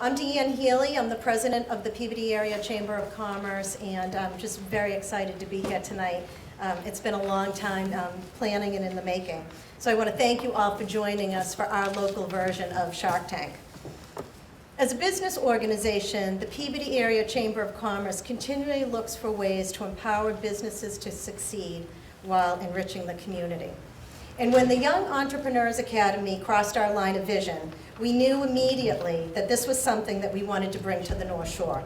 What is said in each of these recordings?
I'm Deanne Healy. I'm the president of the Peabody Area Chamber of Commerce, and I'm just very excited to be here tonight. It's been a long time planning and in the making. So I want to thank you all for joining us for our local version of Shark Tank. As a business organization, the Peabody Area Chamber of Commerce continually looks for ways to empower businesses to succeed while enriching the community. And when the Young Entrepreneurs Academy crossed our line of vision, we knew immediately that this was something that we wanted to bring to the North Shore.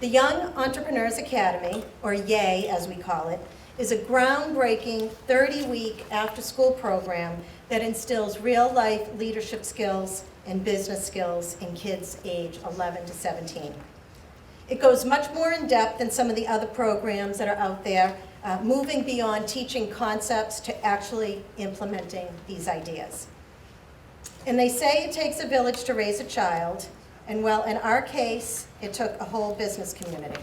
The Young Entrepreneurs Academy, or YEA as we call it, is a groundbreaking 30-week after-school program that instills real-life leadership skills and business skills in kids age 11 to 17. It goes much more in depth than some of the other programs that are out there, moving beyond teaching concepts to actually implementing these ideas. And they say it takes a village to raise a child, and well, in our case, it took a whole business community.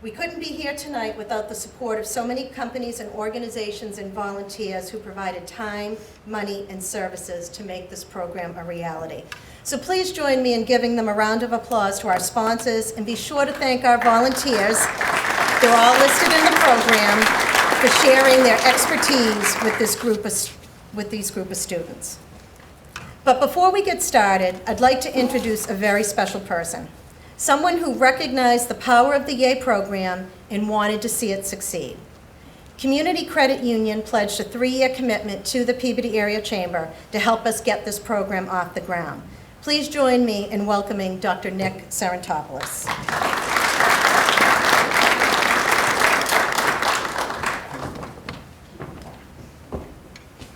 We couldn't be here tonight without the support of so many companies and organizations and volunteers who provided time, money, and services to make this program a reality. So please join me in giving them a round of applause to our sponsors, and be sure to thank our volunteers. They're all listed in the program for sharing their expertise with these group of students. But before we get started, I'd like to introduce a very special person. Someone who recognized the power of the YEA program and wanted to see it succeed. Community Credit Union pledged a 3-year commitment to the Peabody Area Chamber to help us get this program off the ground. Please join me in welcoming Dr. Nick Sarantopoulos.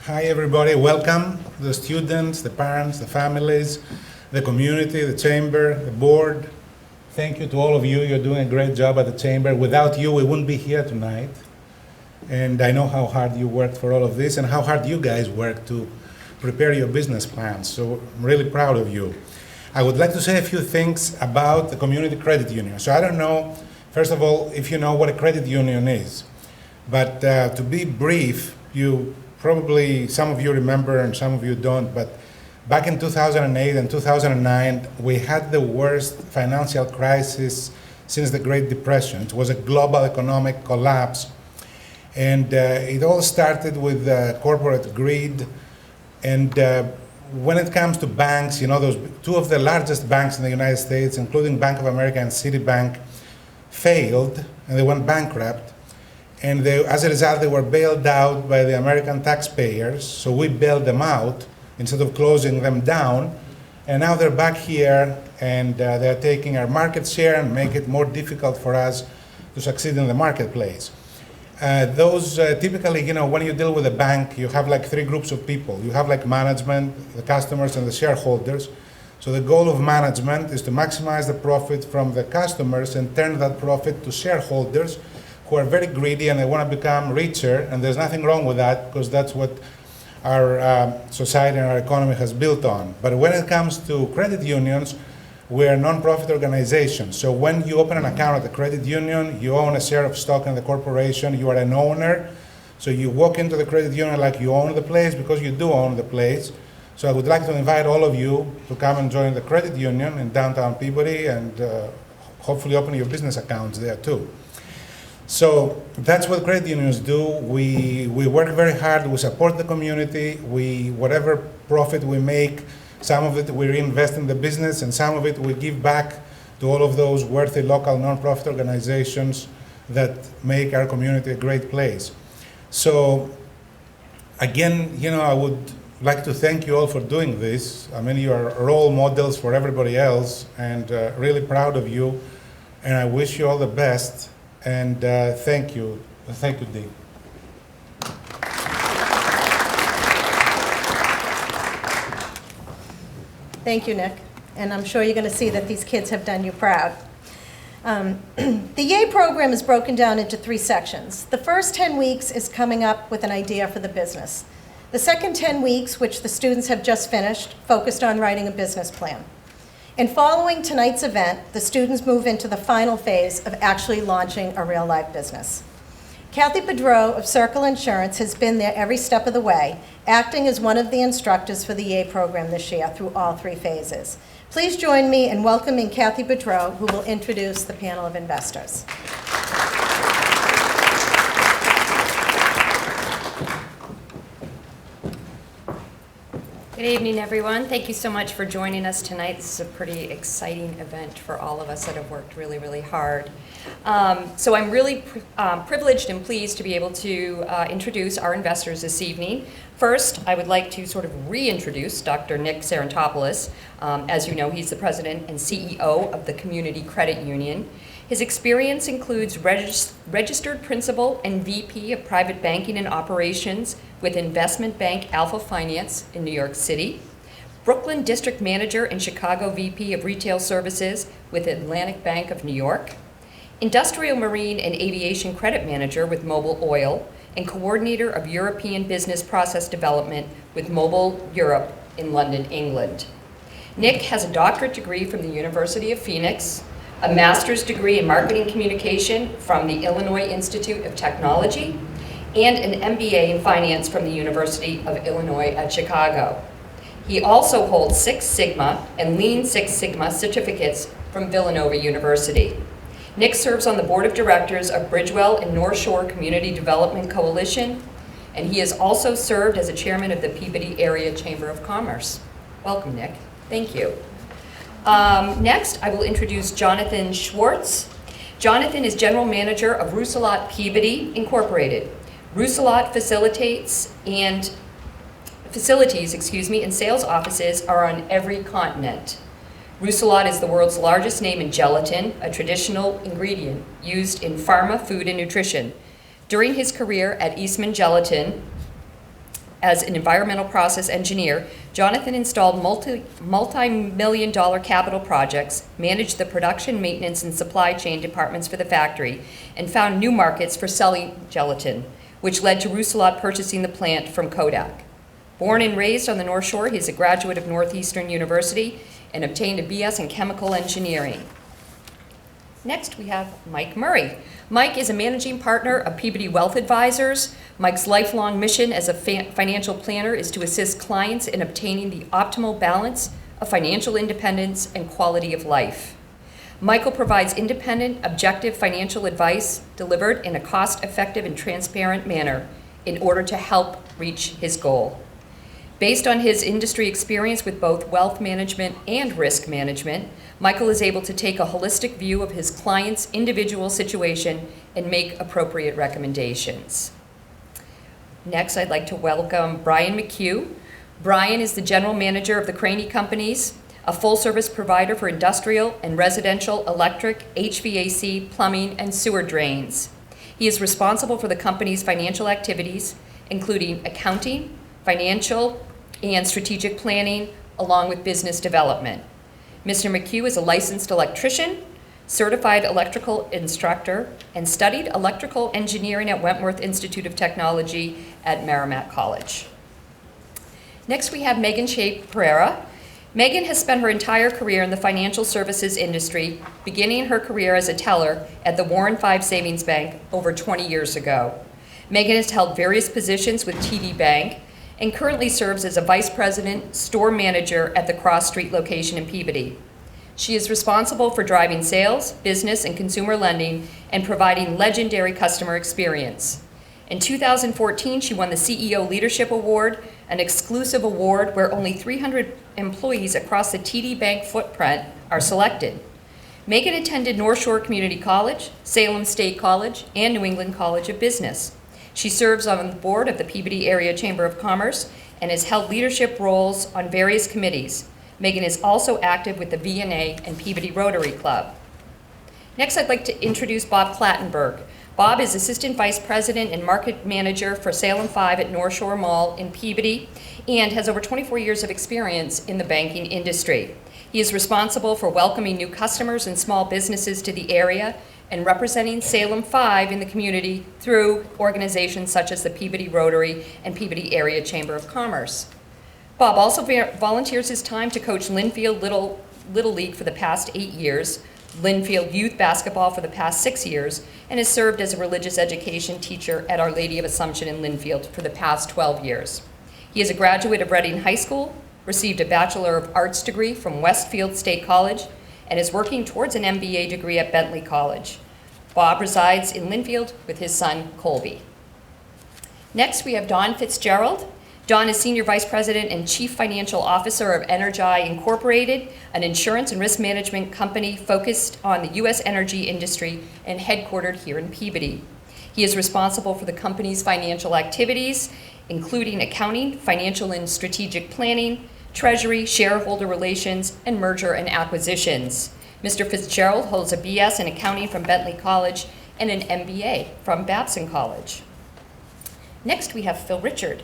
Hi everybody, welcome the students, the parents, the families, the community, the chamber, the board. Thank you to all of you. You're doing a great job at the chamber. Without you, we wouldn't be here tonight. And I know how hard you worked for all of this and how hard you guys worked to prepare your business plans. So I'm really proud of you. I would like to say a few things about the Community Credit Union. So I don't know, first of all, if you know what a credit union is. But to be brief, you probably, some of you remember and some of you don't, but back in 2008 and 2009, we had the worst financial crisis since the Great Depression. It was a global economic collapse. And it all started with corporate greed. And when it comes to banks, you know, those two of the largest banks in the United States, including Bank of America and Citibank, failed and they went bankrupt. And as a result, they were bailed out by the American taxpayers. So we bailed them out instead of closing them down. And now they're back here and they're taking our market share and make it more difficult for us to succeed in the marketplace. Typically, you know, when you deal with a bank, you have like 3 groups of people. You have like management, the customers, and the shareholders. So the goal of management is to maximize the profit from the customers and turn that profit to shareholders who are very greedy and they want to become richer. And there's nothing wrong with that because that's what our society and our economy has built on. But when it comes to credit unions, we're a non-profit organization. So when you open an account at the credit union, you own a share of stock in the corporation, you are an owner. So you walk into the credit union like you own the place because you do own the place. So I would like to invite all of you to come and join the credit union in downtown Peabody and hopefully open your business accounts there too. So that's what credit unions do. We work very hard, we support the community, whatever profit we make, some of it we reinvest in the business and some of it we give back to all of those worthy local nonprofit organizations that make our community a great place. So again, you know, I would like to thank you all for doing this. I mean, you are role models for everybody else and really proud of you. And I wish you all the best. And thank you. Thank you, Dee. Thank you, Nick. And I'm sure you're going to see that these kids have done you proud. The YEA program is broken down into 3 sections. The first 10 weeks is coming up with an idea for the business. The second 10 weeks, which the students have just finished, focused on writing a business plan. And following tonight's event, the students move into the final phase of actually launching a real-life business. Kathy Bedreau of Circle Insurance has been there every step of the way, acting as one of the instructors for the YEA program this year through all 3 phases. Please join me in welcoming Kathy Bedreau, who will introduce the panel of investors. Good evening, everyone. Thank you so much for joining us tonight. This is a pretty exciting event for all of us that have worked really, really hard. So I'm really privileged and pleased to be able to introduce our investors this evening. First, I would like to sort of reintroduce Dr. Nick Sarantopoulos. As you know, he's the president and CEO of the Community Credit Union. His experience includes registered principal and VP of private banking and operations with investment bank Alpha Finance in New York City, Brooklyn District Manager and Chicago VP of Retail Services with Atlantic Bank of New York, Industrial Marine and Aviation Credit Manager with Mobil Oil, and Coordinator of European Business Process Development with Mobil Europe in London, England. Nick has a doctorate degree from the University of Phoenix, a master's degree in marketing communication from the Illinois Institute of Technology, and an MBA in finance from the University of Illinois at Chicago. He also holds Six Sigma and Lean Six Sigma certificates from Villanova University. Nick serves on the board of directors of Bridgewell and Northshore Community Development Coalition, and he has also served as a chairman of the Peabody Area Chamber of Commerce. Welcome, Nick. Thank you. Next, I will introduce Jonathan Schwartz. Jonathan is general manager of Rousselot Peabody Incorporated. Rousselot facilities and sales offices are on every continent. Rousselot is the world's largest name in gelatin, a traditional ingredient used in pharma, food, and nutrition. During his career at Eastman Gelatin, as an environmental process engineer, Jonathan installed multi-million-dollar capital projects, managed the production, maintenance, and supply chain departments for the factory, and found new markets for selling gelatin, which led to Rousselot purchasing the plant from Kodak. Born and raised on the North Shore, he's a graduate of Northeastern University and obtained a BS in chemical engineering. Next, we have Mike Murray. Mike is a managing partner of Peabody Wealth Advisors. Mike's lifelong mission as a financial planner is to assist clients in obtaining the optimal balance of financial independence and quality of life. Michael provides independent, objective financial advice delivered in a cost-effective and transparent manner in order to help reach his goal. Based on his industry experience with both wealth management and risk management, Michael is able to take a holistic view of his client's individual situation and make appropriate recommendations. Next, I'd like to welcome Brian McHugh. Brian is the general manager of the Craney Companies, a full-service provider for industrial and residential electric, HVAC, plumbing, and sewer drains. He is responsible for the company's financial activities, including accounting, financial, and strategic planning, along with business development. Mr. McHugh is a licensed electrician, certified electrical instructor, and studied electrical engineering at Wentworth Institute of Technology at Merrimack College. Next, we have Megan Shea Pereira. Megan has spent her entire career in the financial services industry, beginning her career as a teller at the Warren 5 Savings Bank over 20 years ago. Megan has held various positions with TD Bank and currently serves as a vice president, store manager at the Cross Street location in Peabody. She is responsible for driving sales, business, and consumer lending and providing legendary customer experience. In 2014, she won the CEO Leadership Award, an exclusive award where only 300 employees across the TD Bank footprint are selected. Megan attended North Shore Community College, Salem State College, and New England College of Business. She serves on the board of the Peabody Area Chamber of Commerce and has held leadership roles on various committees. Megan is also active with the VNA and Peabody Rotary Club. Next, I'd like to introduce Bob Clattenburg. Bob is Assistant Vice President and Market Manager for Salem 5 at Northshore Mall in Peabody and has over 24 years of experience in the banking industry. He is responsible for welcoming new customers and small businesses to the area and representing Salem 5 in the community through organizations such as the Peabody Rotary and Peabody Area Chamber of Commerce. Bob also volunteers his time to coach Linfield Little League for the past 8 years, Linfield Youth Basketball for the past 6 years, and has served as a religious education teacher at Our Lady of Assumption in Linfield for the past 12 years. He is a graduate of Reading High School, received a Bachelor of Arts degree from Westfield State College, and is working towards an MBA degree at Bentley College. Bob resides in Linfield with his son, Colby. Next, we have Don Fitzgerald. Don is Senior Vice President and Chief Financial Officer of Energi Incorporated, an insurance and risk management company focused on the U.S. energy industry and headquartered here in Peabody. He is responsible for the company's financial activities, including accounting, financial and strategic planning, treasury, shareholder relations, and merger and acquisitions. Mr. Fitzgerald holds a BS in accounting from Bentley College and an MBA from Babson College. Next, we have Phil Richard.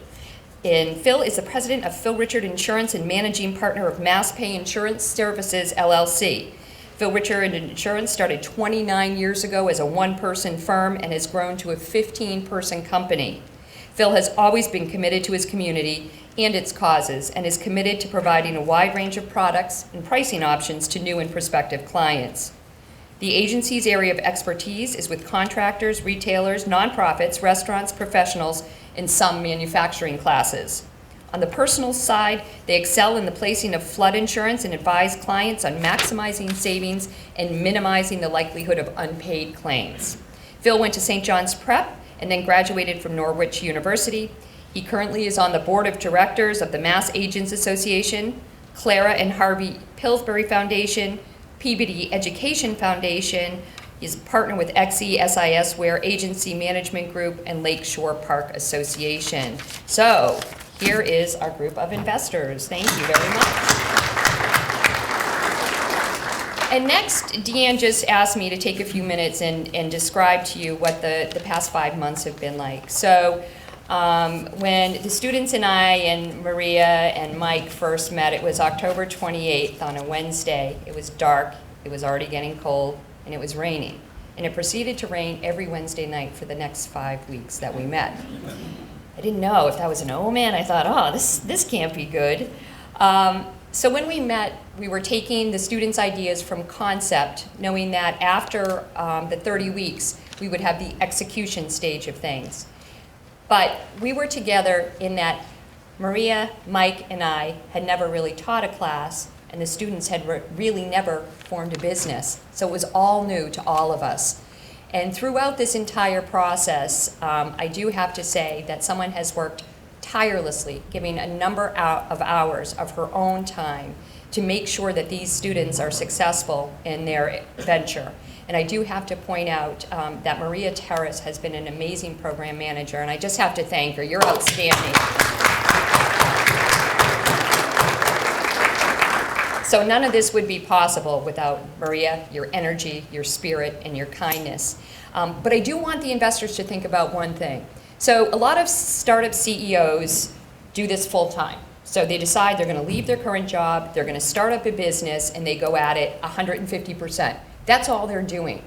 Phil is the president of Phil Richard Insurance and managing partner of MassPay Insurance Services, LLC. Phil Richard Insurance started 29 years ago as a one-person firm and has grown to a 15-person company. Phil has always been committed to his community and its causes and is committed to providing a wide range of products and pricing options to new and prospective clients. The agency's area of expertise is with contractors, retailers, nonprofits, restaurants, professionals, and some manufacturing classes. On the personal side, they excel in the placing of flood insurance and advise clients on maximizing savings and minimizing the likelihood of unpaid claims. Phil went to St. John's Prep and then graduated from Norwich University. He currently is on the board of directors of the Mass Agents Association, Clara and Harvey Pillsbury Foundation, Peabody Education Foundation. He's a partner with XE Ware Agency Management Group and Lakeshore Park Association. So here is our group of investors. Thank you very much. And next, Deanne just asked me to take a few minutes and describe to you what the past 5 months have been like. So when the students and I and Maria and Mike first met, it was October 28th on a Wednesday. It was dark, it was already getting cold, and it was raining. And it proceeded to rain every Wednesday night for the next 5 weeks that we met. I didn't know if that was an omen. I thought, oh, this can't be good. So when we met, we were taking the students' ideas from concept, knowing that after the 30 weeks, we would have the execution stage of things. But we were together in that Maria, Mike, and I had never really taught a class, and the students had really never formed a business. So it was all new to all of us. And throughout this entire process, I do have to say that someone has worked tirelessly, giving a number of hours of her own time to make sure that these students are successful in their venture. And I do have to point out that Maria Terrace has been an amazing program manager, and I just have to thank her. You're outstanding. So none of this would be possible without Maria, your energy, your spirit, and your kindness. But I do want the investors to think about one thing. So a lot of startup CEOs do this full time. So they decide they're going to leave their current job, they're going to start up a business, and they go at it 150%. That's all they're doing.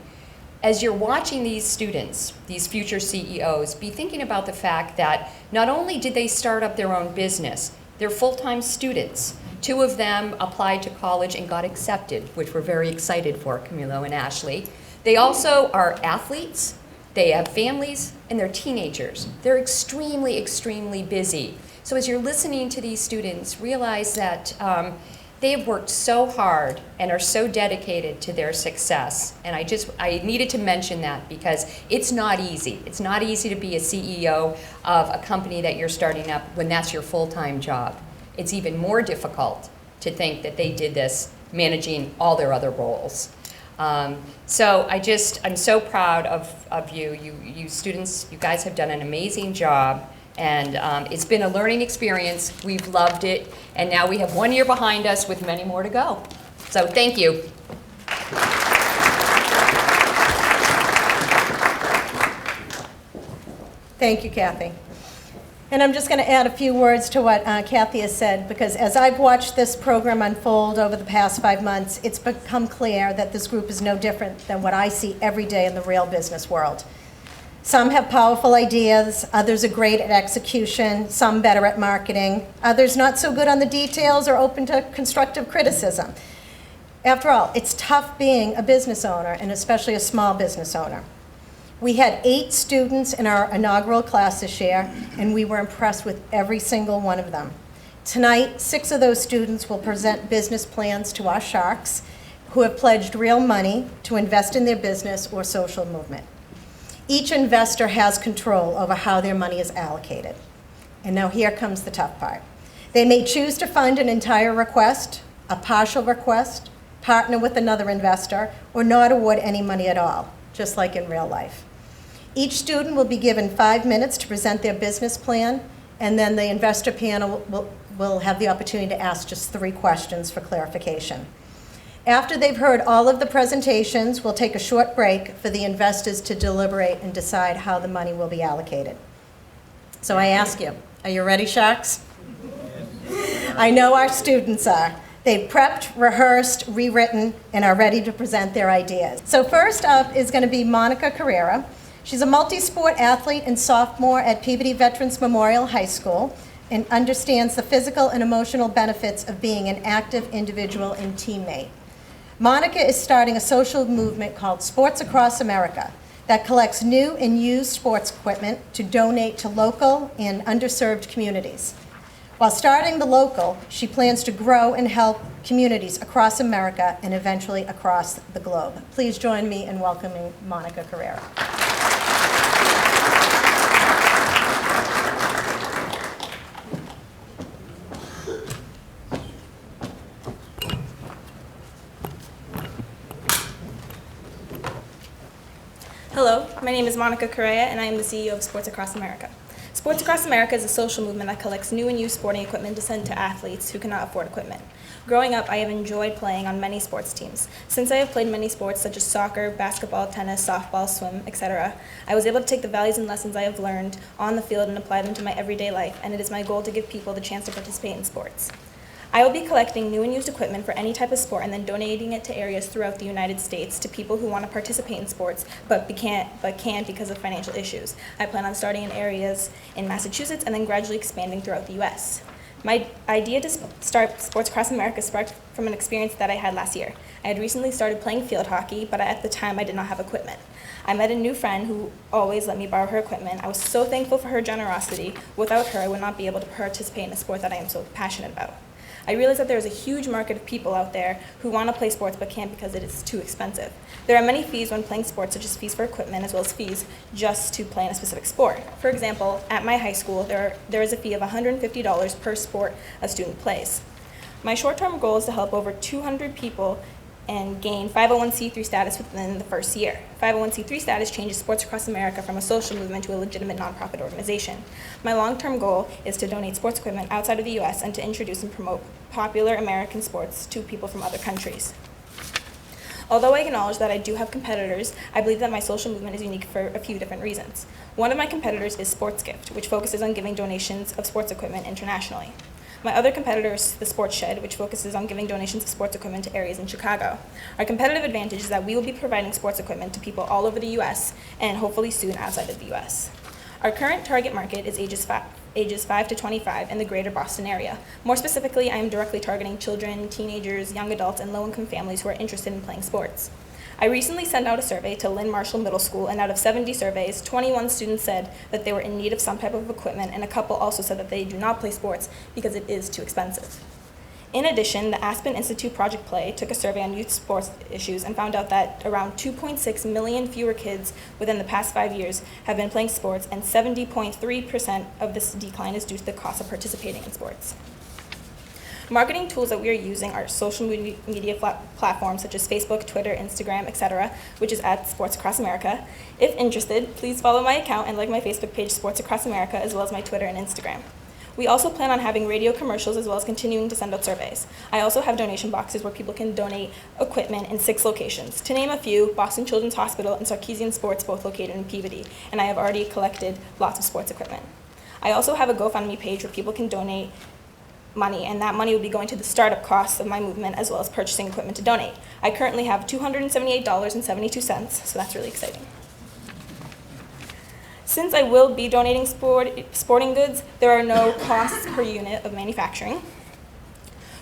As you're watching these students, these future CEOs, be thinking about the fact that not only did they start up their own business, they're full-time students. 2 of them applied to college and got accepted, which we're very excited for, Camilo and Ashley. They also are athletes, they have families, and they're teenagers. They're extremely, extremely busy. So as you're listening to these students, realize that they have worked so hard and are so dedicated to their success. And I needed to mention that because it's not easy. It's not easy to be a CEO of a company that you're starting up when that's your full-time job. It's even more difficult to think that they did this managing all their other roles. So I'm so proud of you. You students, you guys have done an amazing job. And it's been a learning experience. We've loved it. And now we have 1 year behind us with many more to go. So thank you. Thank you, Kathy. And I'm just going to add a few words to what Kathy has said, because as I've watched this program unfold over the past 5 months, it's become clear that this group is no different than what I see every day in the real business world. Some have powerful ideas, others are great at execution, some better at marketing, others not so good on the details or open to constructive criticism. After all, it's tough being a business owner, and especially a small business owner. We had 8 students in our inaugural class this year, and we were impressed with every single one of them. Tonight, 6 of those students will present business plans to our Sharks, who have pledged real money to invest in their business or social movement. Each investor has control over how their money is allocated. And now here comes the tough part. They may choose to fund an entire request, a partial request, partner with another investor, or not award any money at all, just like in real life. Each student will be given 5 minutes to present their business plan, and then the investor panel will have the opportunity to ask just 3 questions for clarification. After they've heard all of the presentations, we'll take a short break for the investors to deliberate and decide how the money will be allocated. So I ask you, are you ready, Sharks? I know our students are. They've prepped, rehearsed, rewritten, and are ready to present their ideas. So first up is going to be Monica Carrera. She's a multi-sport athlete and sophomore at Peabody Veterans Memorial High School and understands the physical and emotional benefits of being an active individual and teammate. Monica is starting a social movement called Sports Across America that collects new and used sports equipment to donate to local and underserved communities. While starting the local, she plans to grow and help communities across America and eventually across the globe. Please join me in welcoming Monica Carrera. Hello, my name is Monica Correa, and I am the CEO of Sports Across America. Sports Across America is a social movement that collects new and used sporting equipment to send to athletes who cannot afford equipment. Growing up, I have enjoyed playing on many sports teams. Since I have played many sports such as soccer, basketball, tennis, softball, swim, etc., I was able to take the values and lessons I have learned on the field and apply them to my everyday life, and it is my goal to give people the chance to participate in sports. I will be collecting new and used equipment for any type of sport and then donating it to areas throughout the United States to people who want to participate in sports but can't because of financial issues. I plan on starting in areas in Massachusetts and then gradually expanding throughout the U.S. My idea to start Sports Across America sparked from an experience that I had last year. I had recently started playing field hockey, but at the time I did not have equipment. I met a new friend who always let me borrow her equipment. I was so thankful for her generosity. Without her, I would not be able to participate in a sport that I am so passionate about. I realized that there is a huge market of people out there who want to play sports but can't because it is too expensive. There are many fees when playing sports, such as fees for equipment as well as fees just to play in a specific sport. For example, at my high school, there is a fee of $150 per sport a student plays. My short-term goal is to help over 200 people and gain 501c3 status within the first year. 501c3 status changes Sports Across America from a social movement to a legitimate nonprofit organization. My long-term goal is to donate sports equipment outside of the U.S. and to introduce and promote popular American sports to people from other countries. Although I acknowledge that I do have competitors, I believe that my social movement is unique for a few different reasons. One of my competitors is Sports Gift, which focuses on giving donations of sports equipment internationally. My other competitor is the Sports Shed, which focuses on giving donations of sports equipment to areas in Chicago. Our competitive advantage is that we will be providing sports equipment to people all over the U.S. and hopefully soon outside of the U.S. Our current target market is ages 5 to 25 in the greater Boston area. More specifically, I am directly targeting children, teenagers, young adults, and low-income families who are interested in playing sports. I recently sent out a survey to Lynn Marshall Middle School, and out of 70 surveys, 21 students said that they were in need of some type of equipment, and a couple also said that they do not play sports because it is too expensive. In addition, the Aspen Institute Project Play took a survey on youth sports issues and found out that around 2.6 million fewer kids within the past 5 years have been playing sports, and 70.3% of this decline is due to the cost of participating in sports. Marketing tools that we are using are social media platforms such as Facebook, Twitter, Instagram, etc., which is at Sports Across America. If interested, please follow my account and like my Facebook page, Sports Across America, as well as my Twitter and Instagram. We also plan on having radio commercials as well as continuing to send out surveys. I also have donation boxes where people can donate equipment in 6 locations. To name a few, Boston Children's Hospital and Sarkeesian Sports, both located in Peabody, and I have already collected lots of sports equipment. I also have a GoFundMe page where people can donate money, and that money will be going to the startup costs of my movement as well as purchasing equipment to donate. I currently have $278.72, so that's really exciting. Since I will be donating sporting goods, there are no costs per unit of manufacturing.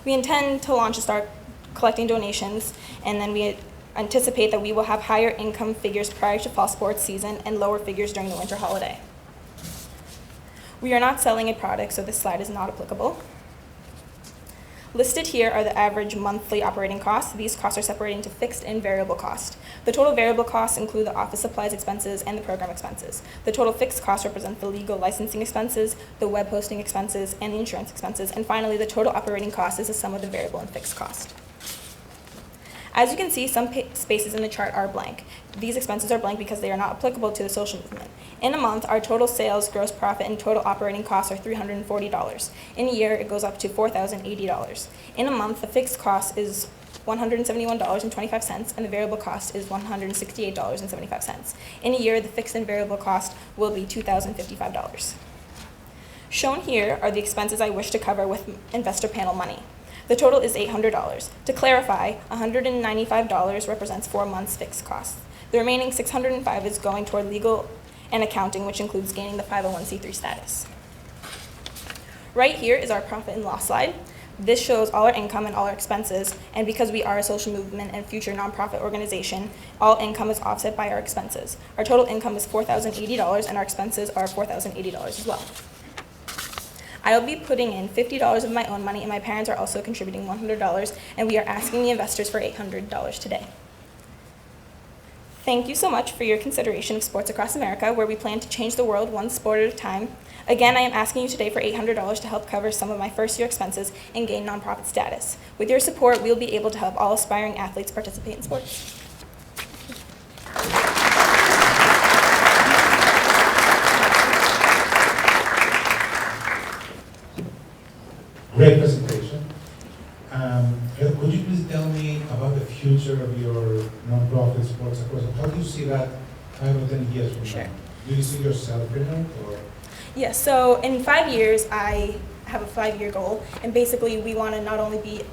We intend to launch and start collecting donations, and then we anticipate that we will have higher income figures prior to fall sports season and lower figures during the winter holiday. We are not selling a product, so this slide is not applicable. Listed here are the average monthly operating costs. These costs are separated into fixed and variable cost. The total variable costs include the office supplies expenses and the program expenses. The total fixed costs represent the legal licensing expenses, the web hosting expenses, and the insurance expenses. And finally, the total operating cost is the sum of the variable and fixed cost. As you can see, some spaces in the chart are blank. These expenses are blank because they are not applicable to the social movement. In a month, our total sales, gross profit, and total operating costs are $340. In a year, it goes up to $4,080. In a month, the fixed cost is $171.25, and the variable cost is $168.75. In a year, the fixed and variable cost will be $2,055. Shown here are the expenses I wish to cover with investor panel money. The total is $800. To clarify, $195 represents 4 months fixed costs. The remaining $605 is going toward legal and accounting, which includes gaining the 501c3 status. Right here is our profit and loss slide. This shows all our income and all our expenses, and because we are a social movement and future nonprofit organization, all income is offset by our expenses. Our total income is $4,080, and our expenses are $4,080 as well. I will be putting in $50 of my own money, and my parents are also contributing $100, and we are asking the investors for $800 today. Thank you so much for your consideration of Sports Across America, where we plan to change the world one sport at a time. Again, I am asking you today for $800 to help cover some of my first-year expenses and gain nonprofit status. With your support, we will be able to help all aspiring athletes participate in sports. Great presentation. Could you please tell me about the future of your nonprofit Sports Across? How do you see that 5 or 10 years from Sure. now? Do you see yourself in it, or? Yes, so in 5 years, I have a 5-year goal, and basically we want to not only be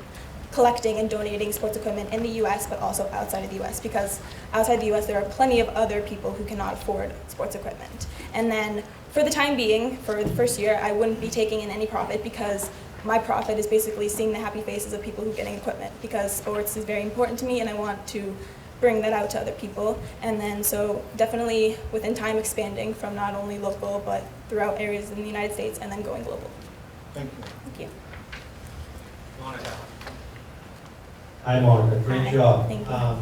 collecting and donating sports equipment in the U.S., but also outside of the U.S., because outside the U.S. there are plenty of other people who cannot afford sports equipment. And then for the time being, for the first year, I wouldn't be taking in any profit because my profit is basically seeing the happy faces of people who are getting equipment, because sports is very important to me and I want to bring that out to other people. And then so definitely within time expanding from not only local but throughout areas in the United States and then going global. Thank you. Thank you. Hi, Monica. Great Hi. job. Thank you.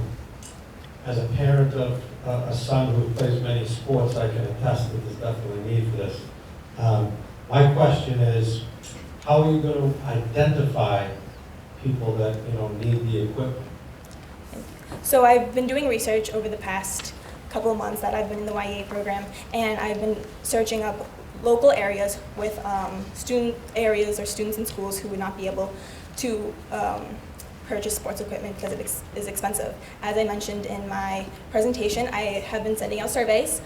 As a parent of a son who plays many sports, I can attest that there's definitely a need for this. My question is, how are you going to identify people that need the equipment? So I've been doing research over the past couple of months that I've been in the YEA program, and I've been searching up local areas with student areas or students in schools who would not be able to purchase sports equipment because it is expensive. As I mentioned in my presentation, I have been sending out surveys.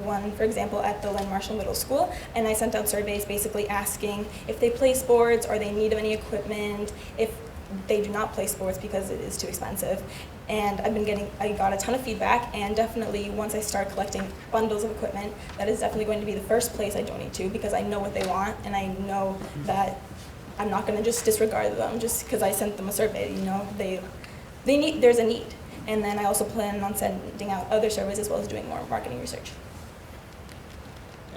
One, for example, at the Lynn Marshall Middle School, and I sent out surveys basically asking if they play sports or they need any equipment, if they do not play sports because it is too expensive. And I got a ton of feedback, and definitely once I start collecting bundles of equipment, that is definitely going to be the first place I donate to, because I know what they want and I know that I'm not going to just disregard them just because I sent them a survey. There's a need. And then I also plan on sending out other surveys as well as doing more marketing research.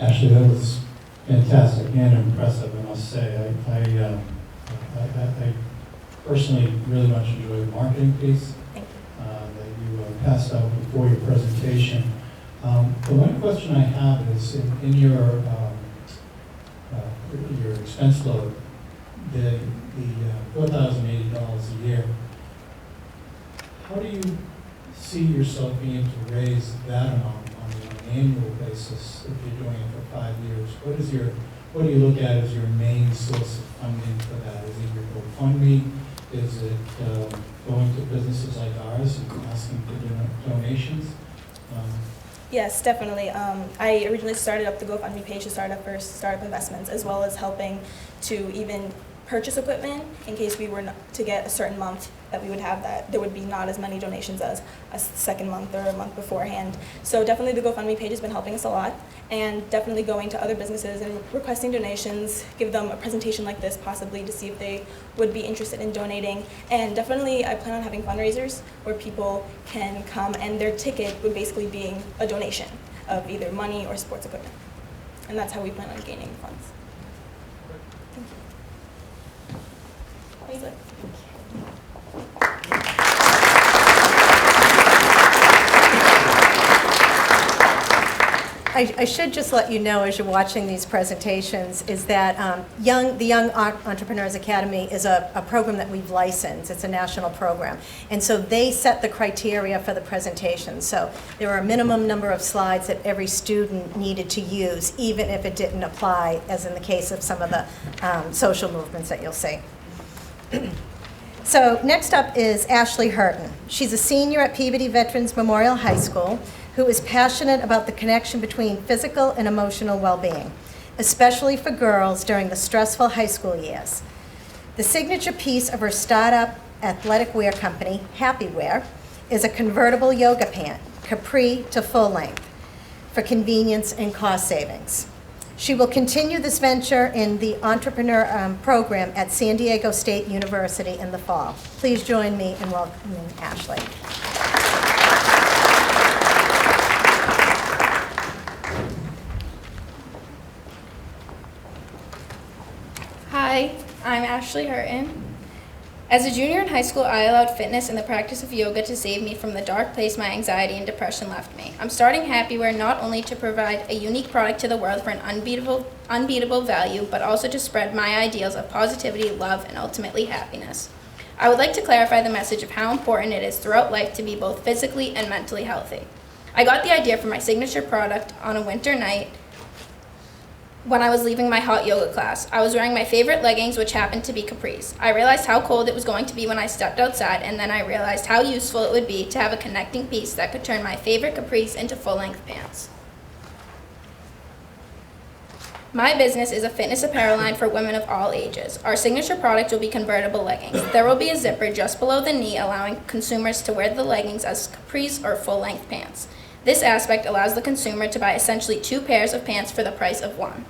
Ashley, that was fantastic and impressive, I must say. I personally really much enjoyed the marketing piece that you passed out before your presentation. The one question I have is in your expense load, the $4,080 a year. How do you see yourself being able to raise that amount on an annual basis if you're doing it for 5 years? What do you look at as your main source of funding for that? Is it your GoFundMe? Is it going to businesses like ours and asking for donations? Yes, definitely. I originally started up the GoFundMe page to start up for startup investments, as well as helping to even purchase equipment in case we were to get a certain month that we would have that there would be not as many donations as a second month or a month beforehand. So definitely the GoFundMe page has been helping us a lot, and definitely going to other businesses and requesting donations, give them a presentation like this possibly to see if they would be interested in donating. And definitely I plan on having fundraisers where people can come and their ticket would basically be a donation of either money or sports equipment. And that's how we plan on gaining funds. Thank you. I should just let you know, as you're watching these presentations, is that the Young Entrepreneurs Academy is a program that we've licensed. It's a national program. And so they set the criteria for the presentation. So there are a minimum number of slides that every student needed to use, even if it didn't apply, as in the case of some of the social movements that you'll see. So next up is Ashley Hurton. She's a senior at Peabody Veterans Memorial High School, who is passionate about the connection between physical and emotional well-being, especially for girls during the stressful high school years. The signature piece of her startup athletic wear company, Happy Wear, is a convertible yoga pant, capri to full length, for convenience and cost savings. She will continue this venture in the entrepreneur program at San Diego State University in the fall. Please join me in welcoming Ashley. Hi, I'm Ashley Hurton. As a junior in high school, I allowed fitness and the practice of yoga to save me from the dark place my anxiety and depression left me. I'm starting HappyWear not only to provide a unique product to the world for an unbeatable value, but also to spread my ideals of positivity, love, and ultimately happiness. I would like to clarify the message of how important it is throughout life to be both physically and mentally healthy. I got the idea for my signature product on a winter night when I was leaving my hot yoga class. I was wearing my favorite leggings, which happened to be capris. I realized how cold it was going to be when I stepped outside, and then I realized how useful it would be to have a connecting piece that could turn my favorite capris into full-length pants. My business is a fitness apparel line for women of all ages. Our signature product will be convertible leggings. There will be a zipper just below the knee, allowing consumers to wear the leggings as capris or full-length pants. This aspect allows the consumer to buy essentially 2 pairs of pants for the price of 1.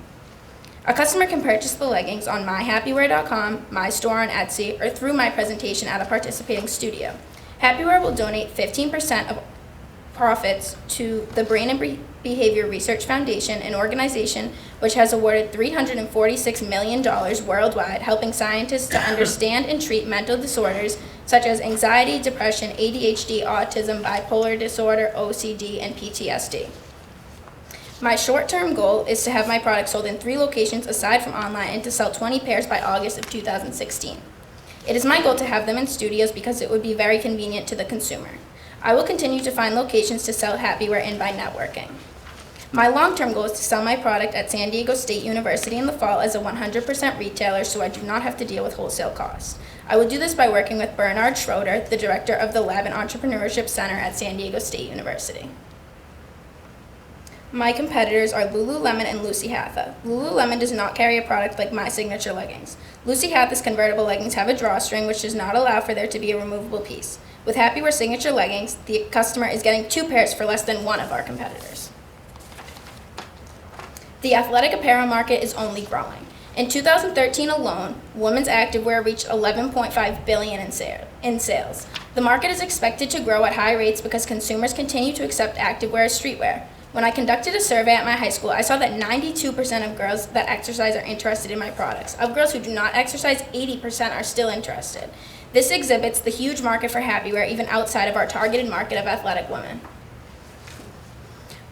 A customer can purchase the leggings on myhappywear.com, my store on Etsy, or through my presentation at a participating studio. HappyWear will donate 15% of profits to the Brain and Behavior Research Foundation, an organization which has awarded $346 million worldwide, helping scientists to understand and treat mental disorders such as anxiety, depression, ADHD, autism, bipolar disorder, OCD, and PTSD. My short-term goal is to have my product sold in 3 locations aside from online and to sell 20 pairs by August of 2016. It is my goal to have them in studios because it would be very convenient to the consumer. I will continue to find locations to sell HappyWear in by networking. My long-term goal is to sell my product at San Diego State University in the fall as a 100% retailer, so I do not have to deal with wholesale costs. I will do this by working with Bernard Schroeder, the director of the Lab and Entrepreneurship Center at San Diego State University. My competitors are Lululemon and Lucy Hatha. Lululemon does not carry a product like my signature leggings. Lucy Hatha's convertible leggings have a drawstring, which does not allow for there to be a removable piece. With HappyWear signature leggings, the customer is getting 2 pairs for less than 1 of our competitors. The athletic apparel market is only growing. In 2013 alone, women's activewear reached $11.5 billion in sales. The market is expected to grow at high rates because consumers continue to accept activewear as streetwear. When I conducted a survey at my high school, I saw that 92% of girls that exercise are interested in my products. Of girls who do not exercise, 80% are still interested. This exhibits the huge market for HappyWear even outside of our targeted market of athletic women.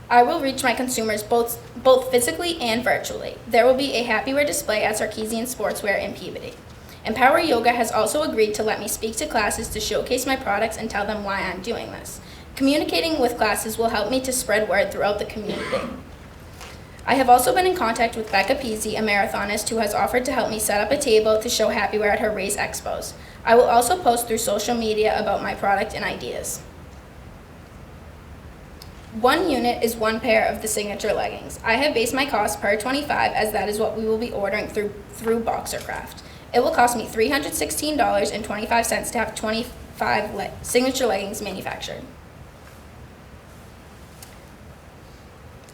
I will reach my consumers both physically and virtually. There will be a HappyWear display at Sarkeesian Sportswear in Peabody. Empower Yoga has also agreed to let me speak to classes to showcase my products and tell them why I'm doing this. Communicating with classes will help me to spread word throughout the community. I have also been in contact with Becca Peasy, a marathonist who has offered to help me set up a table to show HappyWear at her race expos. I will also post through social media about my product and ideas. 1 unit is 1 pair of the signature leggings. I have based my cost per 25 as that is what we will be ordering through Boxercraft. It will cost me $316.25 to have 25 signature leggings manufactured.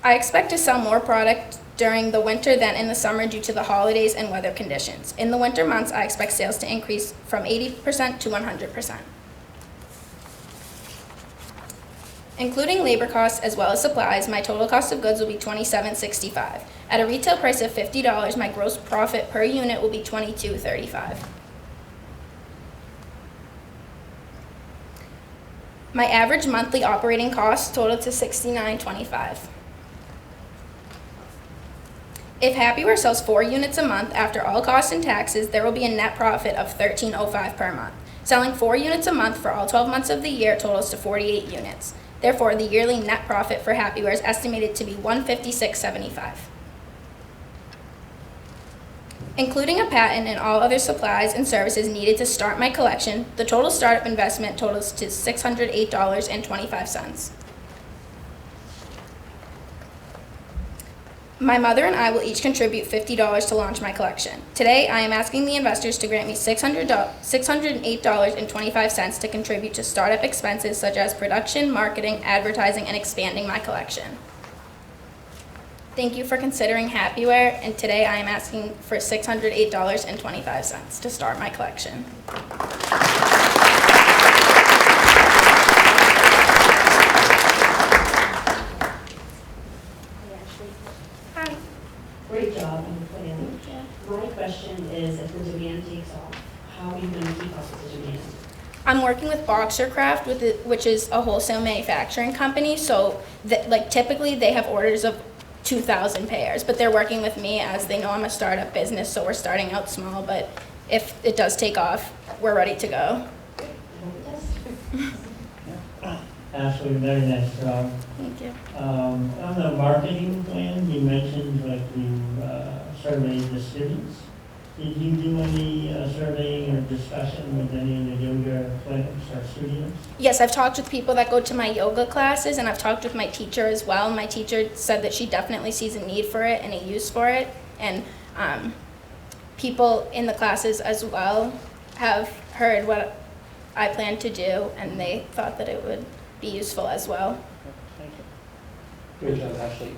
I expect to sell more product during the winter than in the summer due to the holidays and weather conditions. In the winter months, I expect sales to increase from 80% to 100%. Including labor costs as well as supplies, my total cost of goods will be $27.65. At a retail price of $50, my gross profit per unit will be $22.35. My average monthly operating costs total to $69.25. If Happyware sells 4 units a month after all costs and taxes, there will be a net profit of $13.05 per month. Selling 4 units a month for all 12 months of the year totals to 48 units. Therefore, the yearly net profit for Happyware is estimated to be $156.75. Including a patent and all other supplies and services needed to start my collection, the total startup investment totals to $608.25. My mother and I will each contribute $50 to launch my collection. Today, I am asking the investors to grant me $608.25 to contribute to startup expenses such as production, marketing, advertising, and expanding my collection. Thank you for considering Happyware, and today I am asking for $608.25 to start my collection. Great job on the plan. My question is, if the demand takes off, how are you going to keep up with the demand? I'm working with Boxercraft, which is a wholesale manufacturing company. So, typically they have orders of 2,000 pairs, but they're working with me as they know I'm a startup business. So we're starting out small, but if it does take off, we're ready to go. Ashley, very nice job. Thank you. On the marketing plan, you mentioned like you surveyed the students. Did you do any surveying or discussion with any of the yoga clinics or studios? Yes, I've talked with people that go to my yoga classes, and I've talked with my teacher as well. My teacher said that she definitely sees a need for it and a use for it. And people in the classes as well have heard what I plan to do, and they thought that it would be useful as well. Thank you. Great job, Ashley.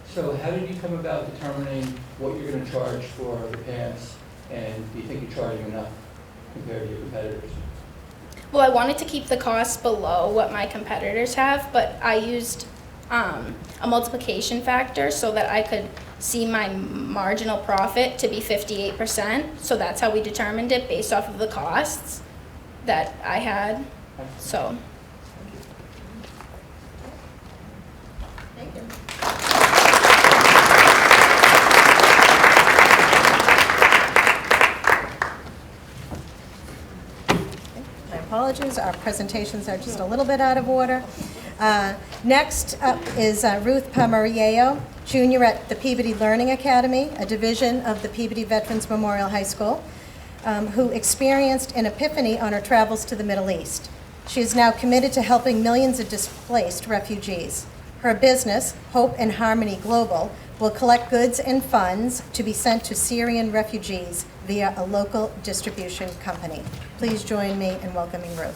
So how did you come about determining what you're going to charge for repairs, and do you think you're charging enough compared to your competitors? Well, I wanted to keep the costs below what my competitors have, but I used a multiplication factor so that I could see my marginal profit to be 58%. So that's how we determined it, based off of the costs that I had. So. Thank you. My apologies, our presentations are just a little bit out of order. Next up is Ruth Palmariello, junior at the Peabody Learning Academy, a division of the Peabody Veterans Memorial High School, who experienced an epiphany on her travels to the Middle East. She is now committed to helping millions of displaced refugees. Her business, Hope and Harmony Global, will collect goods and funds to be sent to Syrian refugees via a local distribution company. Please join me in welcoming Ruth.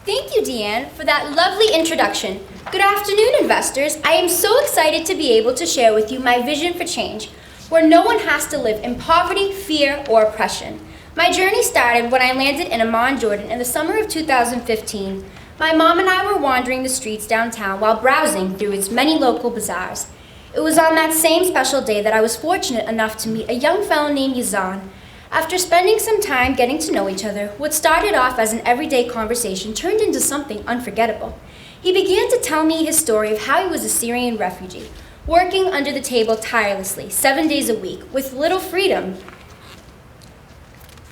Thank you, Deanne, for that lovely introduction. Good afternoon, investors. I am so excited to be able to share with you my vision for change, where no one has to live in poverty, fear, or oppression. My journey started when I landed in Amman, Jordan in the summer of 2015. My mom and I were wandering the streets downtown while browsing through its many local bazaars. It was on that same special day that I was fortunate enough to meet a young fellow named Yazan. After spending some time getting to know each other, what started off as an everyday conversation turned into something unforgettable. He began to tell me his story of how he was a Syrian refugee, working under the table tirelessly, 7 days a week, with little freedom.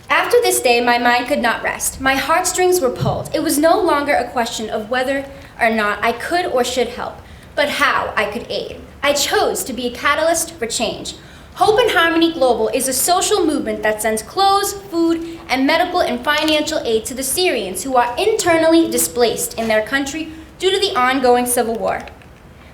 After this day, my mind could not rest. My heartstrings were pulled. It was no longer a question of whether or not I could or should help, but how I could aid. I chose to be a catalyst for change. Hope and Harmony Global is a social movement that sends clothes, food, and medical and financial aid to the Syrians who are internally displaced in their country due to the ongoing civil war.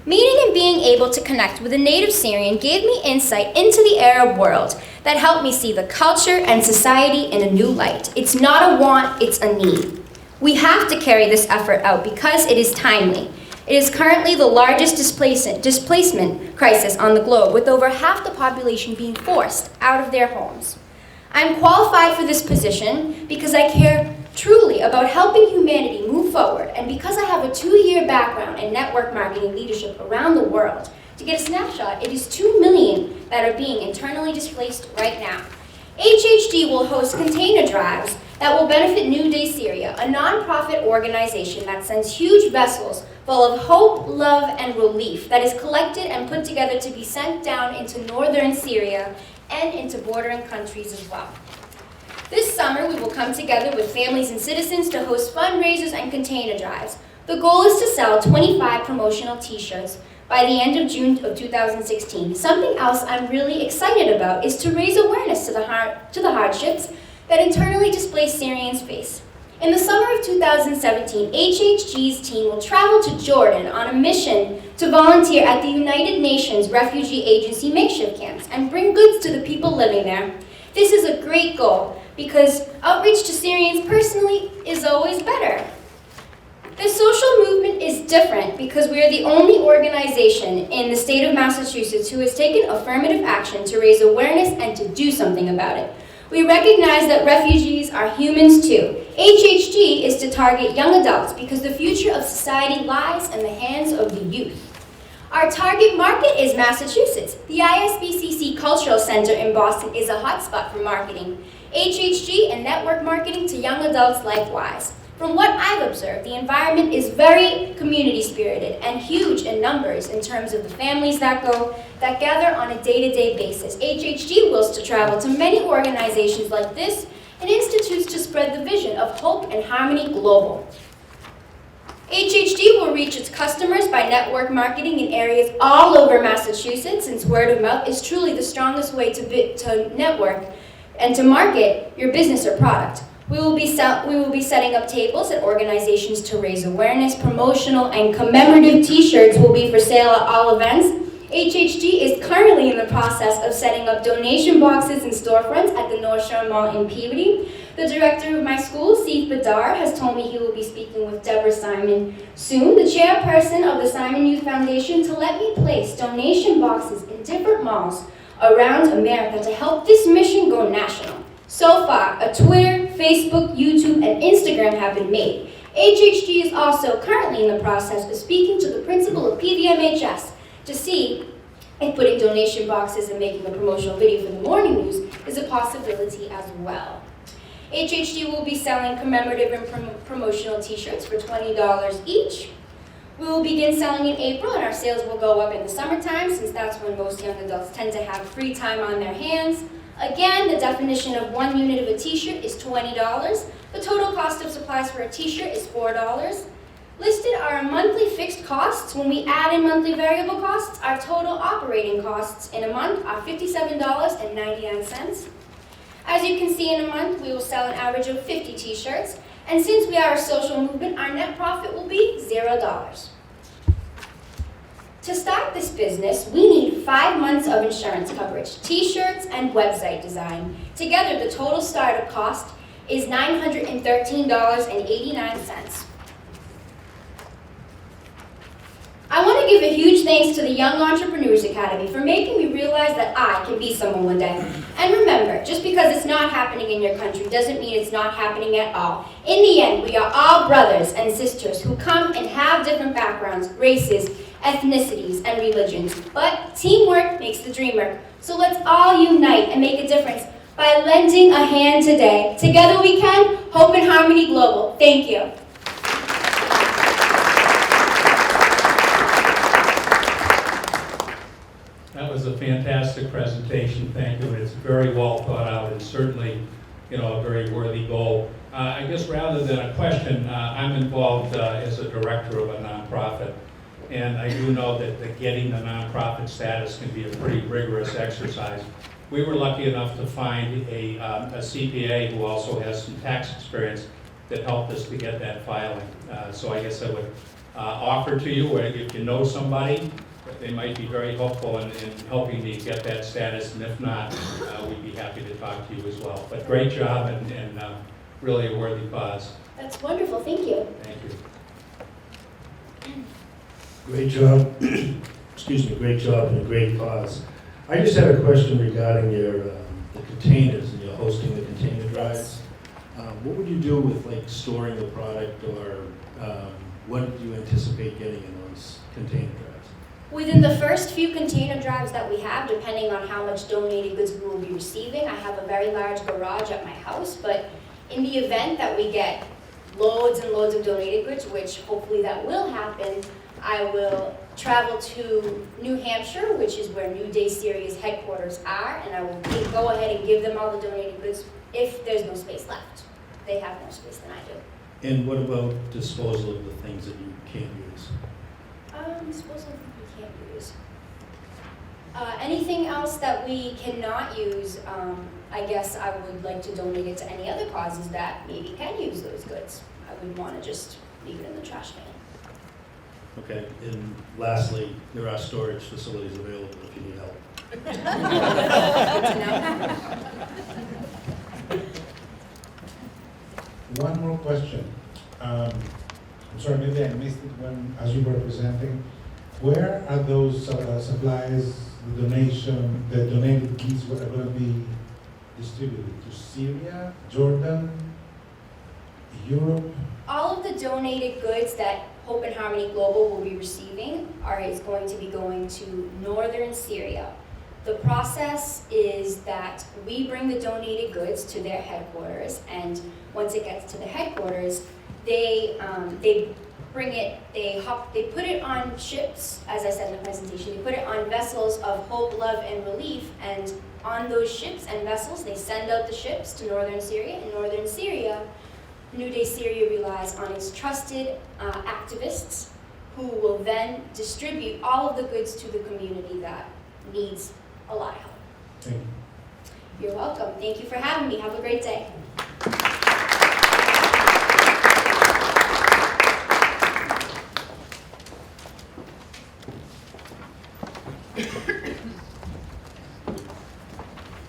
Meeting and being able to connect with a native Syrian gave me insight into the Arab world that helped me see the culture and society in a new light. It's not a want, it's a need. We have to carry this effort out because it is timely. It is currently the largest displacement crisis on the globe, with over half the population being forced out of their homes. I'm qualified for this position because I care truly about helping humanity move forward, and because I have a 2-year background in network marketing leadership around the world. To get a snapshot, it is 2 million that are being internally displaced right now. HHG will host container drives that will benefit New Day Syria, a nonprofit organization that sends huge vessels full of hope, love, and relief that is collected and put together to be sent down into northern Syria and into bordering countries as well. This summer, we will come together with families and citizens to host fundraisers and container drives. The goal is to sell 25 promotional t-shirts by the end of June of 2016. Something else I'm really excited about is to raise awareness to the hardships that internally displaced Syrians face. In the summer of 2017, HHG's team will travel to Jordan on a mission to volunteer at the United Nations Refugee Agency makeshift camps and bring goods to the people living there. This is a great goal because outreach to Syrians personally is always better. The social movement is different because we are the only organization in the state of Massachusetts who has taken affirmative action to raise awareness and to do something about it. We recognize that refugees are humans too. HHG is to target young adults because the future of society lies in the hands of the youth. Our target market is Massachusetts. The ISBCC Cultural Center in Boston is a hotspot for marketing. HHG and network marketing to young adults likewise. From what I've observed, the environment is very community-spirited and huge in numbers in terms of the families that gather on a day-to-day basis. HHG wills to travel to many organizations like this and institutes to spread the vision of hope and harmony global. HHG will reach its customers by network marketing in areas all over Massachusetts, since word of mouth is truly the strongest way to network and to market your business or product. We will be setting up tables at organizations to raise awareness. Promotional and commemorative t-shirts will be for sale at all events. HHG is currently in the process of setting up donation boxes and storefronts at the Northshore Mall in Peabody. The director of my school, Steve Bedard, has told me he will be speaking with Deborah Simon soon, the chairperson of the Simon Youth Foundation, to let me place donation boxes in different malls around America to help this mission go national. So far, a Twitter, Facebook, YouTube, and Instagram have been made. HHG is also currently in the process of speaking to the principal of PVMHS to see if putting donation boxes and making a promotional video for the morning news is a possibility as well. HHG will be selling commemorative and promotional t-shirts for $20 each. We will begin selling in April, and our sales will go up in the summertime, since that's when most young adults tend to have free time on their hands. Again, the definition of 1 unit of a t-shirt is $20. The total cost of supplies for a t-shirt is $4. Listed are our monthly fixed costs. When we add in monthly variable costs, our total operating costs in a month are $57.99. As you can see, in a month, we will sell an average of 50 t-shirts. And since we are a social movement, our net profit will be $0. To start this business, we need 5 months of insurance coverage, t-shirts, and website design. Together, the total startup cost is $913.89. I want to give a huge thanks to the Young Entrepreneurs Academy for making me realize that I can be someone one day. And remember, just because it's not happening in your country doesn't mean it's not happening at all. In the end, we are all brothers and sisters who come and have different backgrounds, races, ethnicities, and religions. But teamwork makes the dream work. So let's all unite and make a difference by lending a hand today. Together we can. Hope and harmony global. Thank you. That was a fantastic presentation, thank you. It's very well thought out and certainly, a very worthy goal. I guess rather than a question, I'm involved as a director of a nonprofit, and I do know that getting the nonprofit status can be a pretty rigorous exercise. We were lucky enough to find a CPA who also has some tax experience that helped us to get that filing. So I guess I would offer to you, or if you know somebody, they might be very helpful in helping me get that status, and if not, we'd be happy to talk to you as well. But great job, and really a worthy cause. That's wonderful, thank you. Thank you. Great job. Excuse me, great job and a great cause. I just had a question regarding your the containers, and you're hosting the container drives. What would you do with like storing the product, or what do you anticipate getting in those container drives? Within the first few container drives that we have, depending on how much donated goods we will be receiving, I have a very large garage at my house, but in the event that we get loads and loads of donated goods, which hopefully that will happen, I will travel to New Hampshire, which is where New Day Series headquarters are, and I will go ahead and give them all the donated goods if there's no space left. They have more space than I do. And what about disposal of the things that you can't use? Disposal of things we can't use. Anything else that we cannot use, I guess I would like to donate it to any other causes that maybe can use those goods. I wouldn't want to just leave it in the trash can. Okay, and lastly, there are storage facilities available if you need help. Good to know. One more question. I'm sorry, maybe I missed it when, as you were presenting. Where are those supplies, the donated goods are going to be distributed? To Syria, Jordan, Europe? All of the donated goods that Hope and Harmony Global will be receiving is going to be going to northern Syria. The process is that we bring the donated goods to their headquarters, and once it gets to the headquarters, they bring it, they put it on ships, as I said in the presentation, they put it on vessels of hope, love, and relief, and on those ships and vessels, they send out the ships to northern Syria. In northern Syria, New Day Syria relies on its trusted activists who will then distribute all of the goods to the community that needs a lot of help. Thank you. You're welcome. Thank you for having me. Have a great day.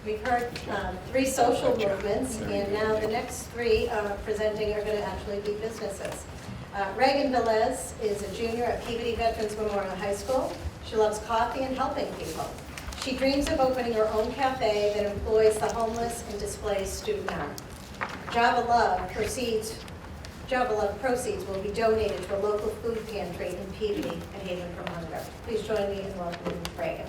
We've heard 3 social movements, and now the next 3 presenting are going to actually be businesses. Reagan Velez is a junior at Peabody Veterans Memorial High School. She loves coffee and helping people. She dreams of opening her own cafe that employs the homeless and displaced student art. Java Love proceeds will be donated to a local food pantry in Peabody, a haven from hunger. Please join me in welcoming Reagan.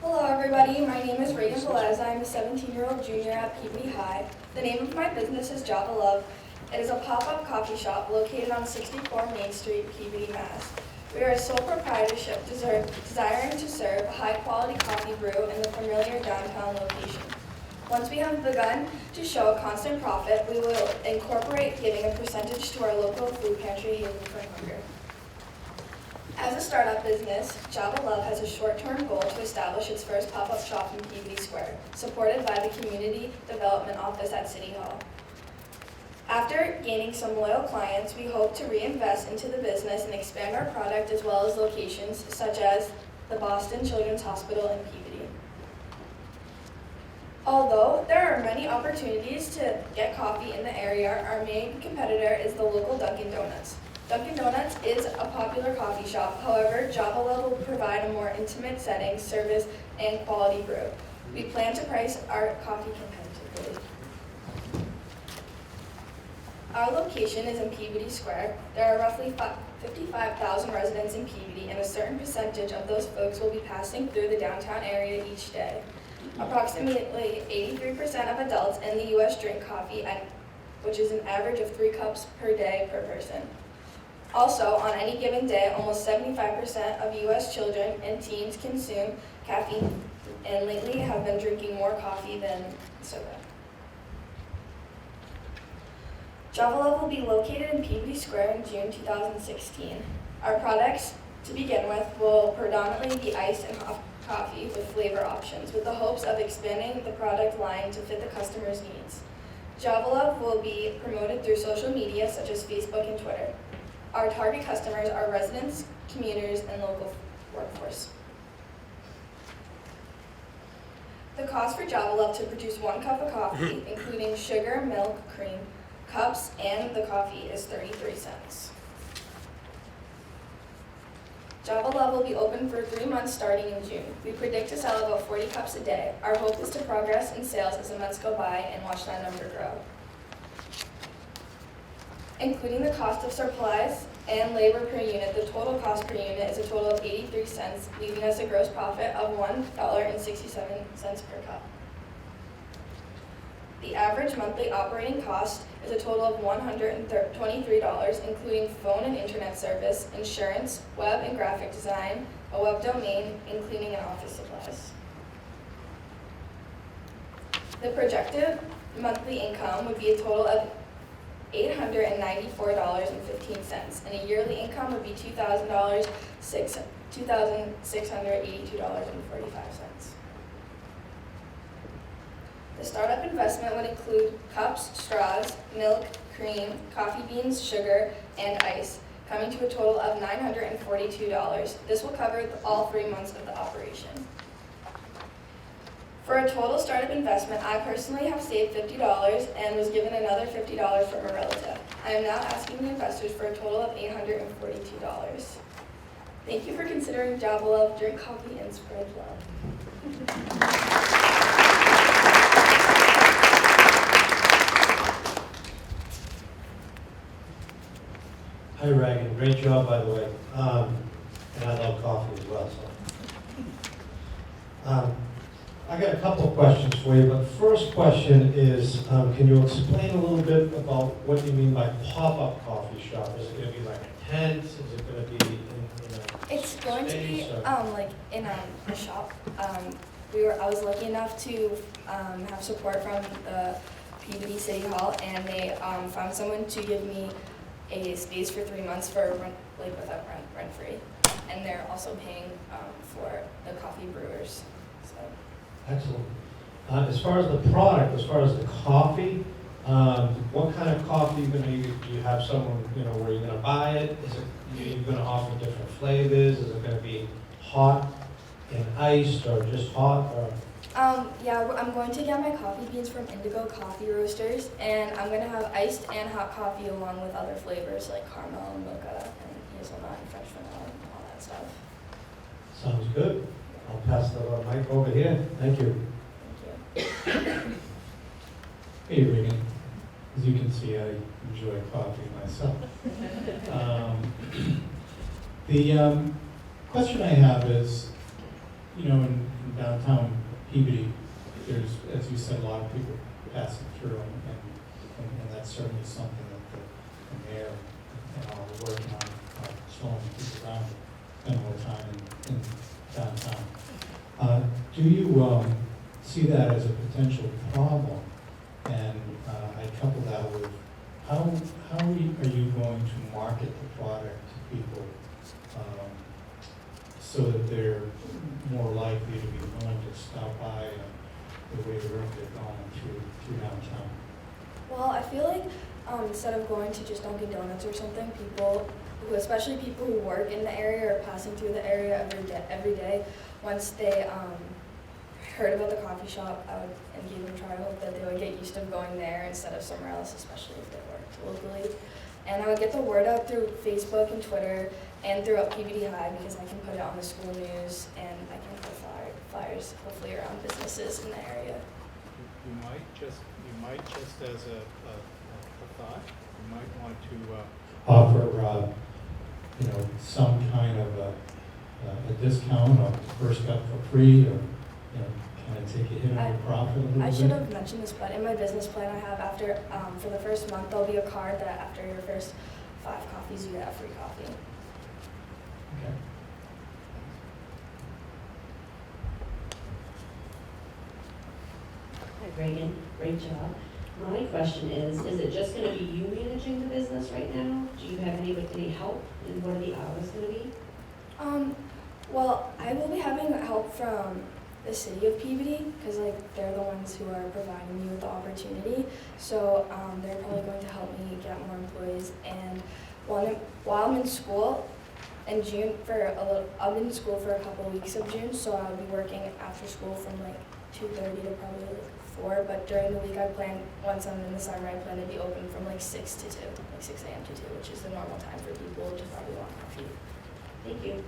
Hello everybody, my name is Reagan Velez. I'm a 17-year-old junior at Peabody High. The name of my business is Java Love. It is a pop-up coffee shop located on 64 Main Street, Peabody, Mass. We are a sole proprietorship desiring to serve a high-quality coffee brew in the familiar downtown location. Once we have begun to show a constant profit, we will incorporate giving a percentage to our local food pantry haven for hunger. As a startup business, Java Love has a short-term goal to establish its first pop-up shop in Peabody Square, supported by the Community Development Office at City Hall. After gaining some loyal clients, we hope to reinvest into the business and expand our product as well as locations such as the Boston Children's Hospital in Peabody. Although there are many opportunities to get coffee in the area, our main competitor is the local Dunkin' Donuts. Dunkin' Donuts is a popular coffee shop. However, Java Love will provide a more intimate setting, service, and quality brew. We plan to price our coffee competitively. Our location is in Peabody Square. There are roughly 55,000 residents in Peabody, and a certain percentage of those folks will be passing through the downtown area each day. Approximately 83% of adults in the U.S. drink coffee, which is an average of 3 cups per day per person. Also, on any given day, almost 75% of U.S. children and teens consume caffeine, and lately have been drinking more coffee than soda. Java Love will be located in Peabody Square in June 2016. Our products, to begin with, will predominantly be iced and coffee with flavor options with the hopes of expanding the product line to fit the customer's needs. Java Love will be promoted through social media such as Facebook and Twitter. Our target customers are residents, commuters, and local workforce. The cost for Java Love to produce 1 cup of coffee, including sugar, milk, cream, cups, and the coffee is 33 cents. Java Love will be open for 3 months starting in June. We predict to sell about 40 cups a day. Our hope is to progress in sales as the months go by and watch that number grow. Including the cost of supplies and labor per unit, the total cost per unit is a total of 83 cents, leaving us a gross profit of $1.67 per cup. The average monthly operating cost is a total of $123, including phone and internet service, insurance, web and graphic design, a web domain, and cleaning and office supplies. The projected monthly income would be a total of $894.15, and a yearly income would be $2,682.45. The startup investment would include cups, straws, milk, cream, coffee beans, sugar, and ice, coming to a total of $942. This will cover all 3 months of the operation. For a total startup investment, I personally have saved $50 and was given another $50 from a relative. I am now asking the investors for a total of $842. Thank you for considering Java Love, drink coffee, and spread love. Hi, Reagan. Great job, by the way. And I love coffee as well. So, I got a couple of questions for you. But first question is, can you explain a little bit about what you mean by pop-up coffee shop? Is it going to be like a tent? Is it going to be in a It's going to be like in a shop. I was lucky enough to have support from the Peabody City Hall, and they found someone to give me a space for 3 months for rent, like without rent free, and they're also paying for the coffee brewers. So. Excellent. As far as the product, as far as the coffee, what kind of coffee are you going to use? Do you have someone, where you're going to buy it? Is it you're going to offer different flavors? Is it going to be hot and iced, or just hot? Or Yeah, I'm going to get my coffee beans from Indigo Coffee Roasters, and I'm going to have iced and hot coffee along with other flavors like caramel and mocha and hazelnut and fresh vanilla and all that stuff. Sounds good. I'll pass the mic over here. Thank you. Thank you. Hey, Regan. As you can see, I enjoy coffee myself. The question I have is, in downtown Peabody, there's, as you said, a lot of people passing through, and that's certainly something that the mayor and all are working on, slowing people down, spend more time in downtown. Do you see that as a potential problem? And I couple that with how are you going to market the product to people so that they're more likely to be willing to stop by the way the road they're going through downtown? Well, I feel like instead of going to just Dunkin' Donuts or something, especially people who work in the area or passing through the area every day, once they heard about the coffee shop and gave them a try, I hope that they would get used to going there instead of somewhere else, especially if they worked locally. And I would get the word out through Facebook and Twitter and throughout PVD High, because I can put it on the school news and I can put flyers hopefully around businesses in the area. You might just as a thought, you might want to offer some kind of a discount or first cup for free, or kind of take a hit on your profit a little bit. I should have mentioned this, but in my business plan I have after for the first month there'll be a card that after your first 5 coffees you get a free coffee. Okay. Hi, Reagan. Great job. My question is it just going to be you managing the business right now? Do you have any help, and what are the hours going to be? Well, I will be having help from the city of Peabody because they're the ones who are providing me with the opportunity. So they're probably going to help me get more employees. And while I'm in school in June I'm in school for a couple of weeks of June, so I'll be working after school from 2:30 to probably 4. But during the week, once I'm in the summer, I plan to be open from 6 to 2, 6 a.m. to 2, which is the normal time for people to probably want coffee. Thank you.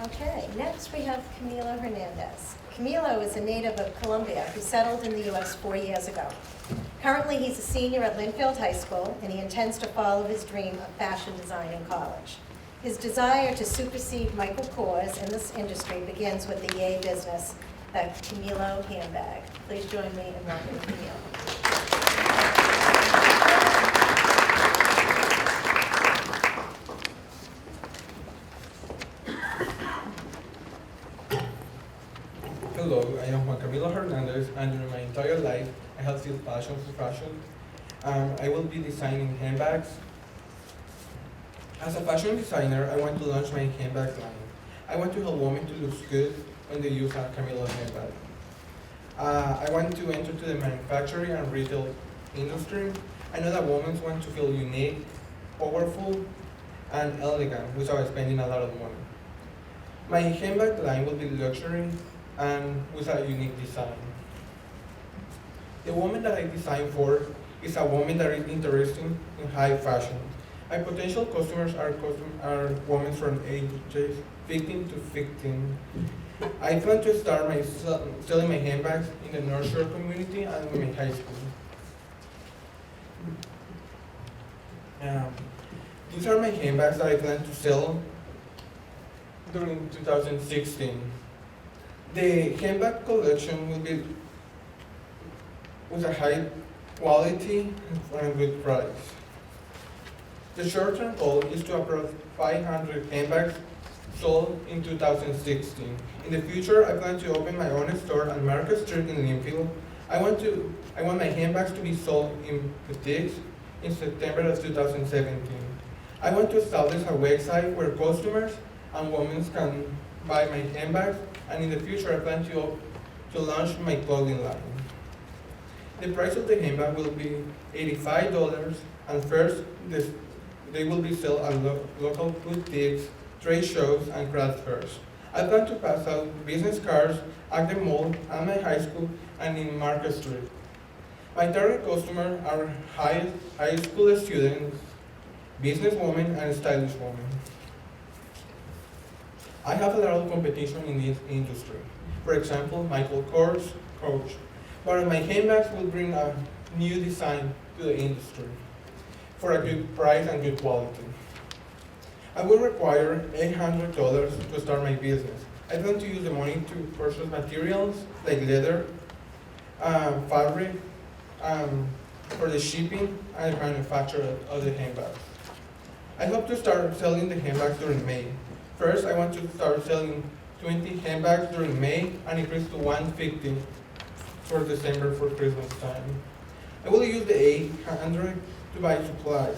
Okay, next we have Camilo Hernandez. Camilo is a native of Colombia who settled in the U.S. 4 years ago. Currently, he's a senior at Linfield High School, and he intends to follow his dream of fashion design in college. His desire to supersede Michael Kors in this industry begins with the YEA business, the Camilo handbag. Please join me in welcoming Camilo. Hello, I am Juan Camilo Hernandez, and during my entire life, I have felt passion for fashion. I will be designing handbags. As a fashion designer, I want to launch my handbag line. I want to help women to look good when they use a Camilo handbag. I want to enter to the manufacturing and retail industry. I know that women want to feel unique, powerful, and elegant without spending a lot of money. My handbag line will be luxury and with a unique design. The woman that I designed for is a woman that is interested in high fashion. My potential customers are women from ages 15 to 15. I plan to start selling my handbags in the Northshore community and in my high school. These are my handbags that I plan to sell during 2016. The handbag collection will be with a high quality and a good price. The short-term goal is to approach 500 handbags sold in 2016. In the future, I plan to open my own store on Market Street in Linfield. I want my handbags to be sold in boutiques in September of 2017. I want to establish a website where customers and women can buy my handbags, and in the future I plan to launch my clothing line. The price of the handbag will be $85, and first they will be sold at local boutiques, trade shows, and craft fairs. I plan to pass out business cards at the mall, at my high school, and in Market Street. My target customers are high school students, businesswomen, and stylish women. I have a lot of competition in this industry. For example, Michael Kors, Coach. But my handbags will bring a new design to the industry for a good price and good quality. I will require $800 to start my business. I plan to use the money to purchase materials like leather, fabric, for the shipping and manufacture of the handbags. I hope to start selling the handbags during May. First, I want to start selling 20 handbags during May and increase to 150 for December for Christmas time. I will use the $800 to buy supplies.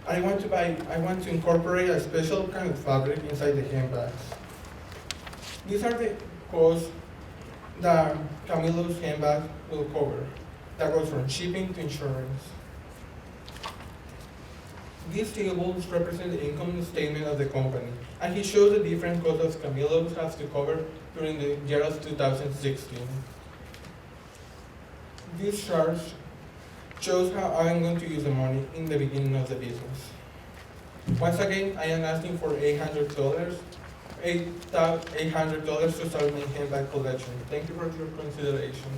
And I want to incorporate a special kind of fabric inside the handbags. These are the costs that Camilo's handbag will cover. That goes from shipping to insurance. These tables represent the income statement of the company, and he shows the different costs that Camilo has to cover during the year of 2016. This chart shows how I am going to use the money in the beginning of the business. Once again, I am asking for $800 to start my handbag collection. Thank you for your consideration.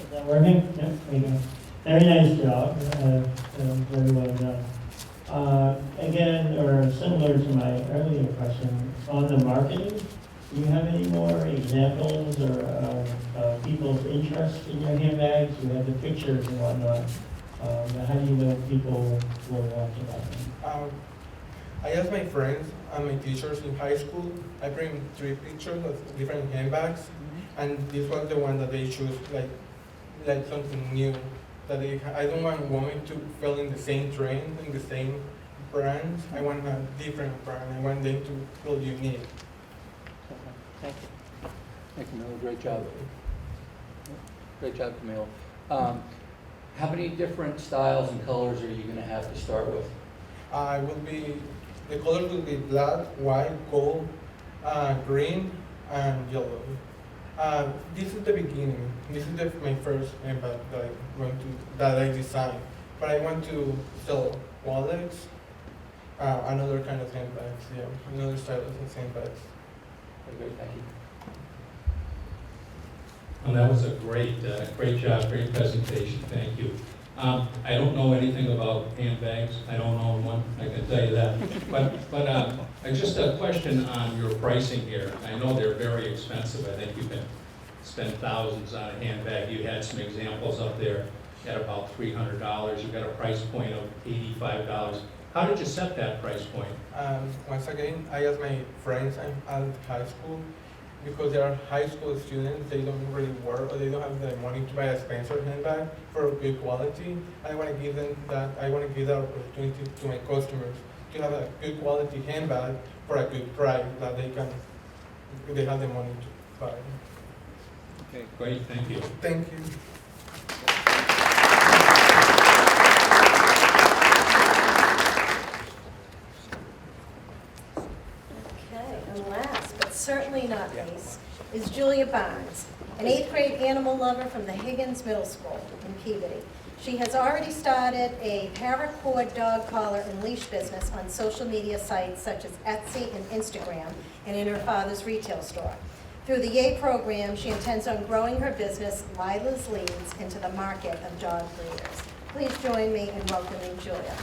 Is that working? Yeah, there you go. Very nice job. Very well done. Again, or similar to my earlier question, on the marketing, do you have any more examples or people's interest in your handbags? You have the pictures and whatnot. How do you know people will want to buy them? I asked my friends and my teachers in high school. I bring 3 pictures of different handbags, and this was the one that they choose, like something new. That I don't want women to fall in the same trend, in the same brands. I want a different brand. I want them to feel unique. Okay, thank you. Thank you, Camilo. Great job. Great job, Camilo. How many different styles and colors are you going to have to start with? The colors will be black, white, gold, green, and yellow. This is the beginning. This is my first handbag that I designed. But I want to sell wallets, another kind of handbags, another style of handbags. Very good, thank you. Well, that was a great job, great presentation, thank you. I don't know anything about handbags, I don't own one, I can tell you that. But just a question on your pricing here. I know they're very expensive, I think you can spend thousands on a handbag. You had some examples up there at about $300, you got a price point of $85. How did you set that price point? Once again, I asked my friends at high school, because they are high school students, they don't really work, or they don't have the money to buy a expensive handbag for good quality. I want to give them that. I want to give that opportunity to my customers to have a good quality handbag for a good price that they have the money to buy. Okay, great, thank you. Thank you. Okay, and last but certainly not least is Julia Barnes, an 8th grade animal lover from the Higgins Middle School in Peabody. She has already started a paracord dog collar and leash business on social media sites such as Etsy and Instagram, and in her father's retail store. Through the YEA program, she intends on growing her business, Lila's Leads, into the market of dog breeders. Please join me in welcoming Julia.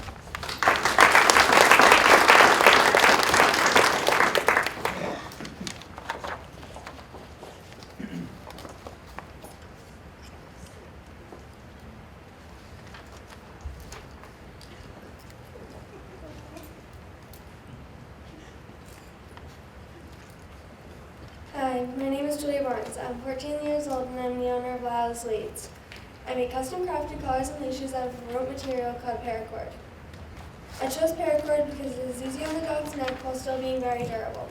Hi, my name is Julia Barnes. I'm 14 years old and I'm the owner of Lila's Leads. I make custom crafted collars and leashes out of rope material called paracord. I chose paracord because it is easy on the dog's neck while still being very durable.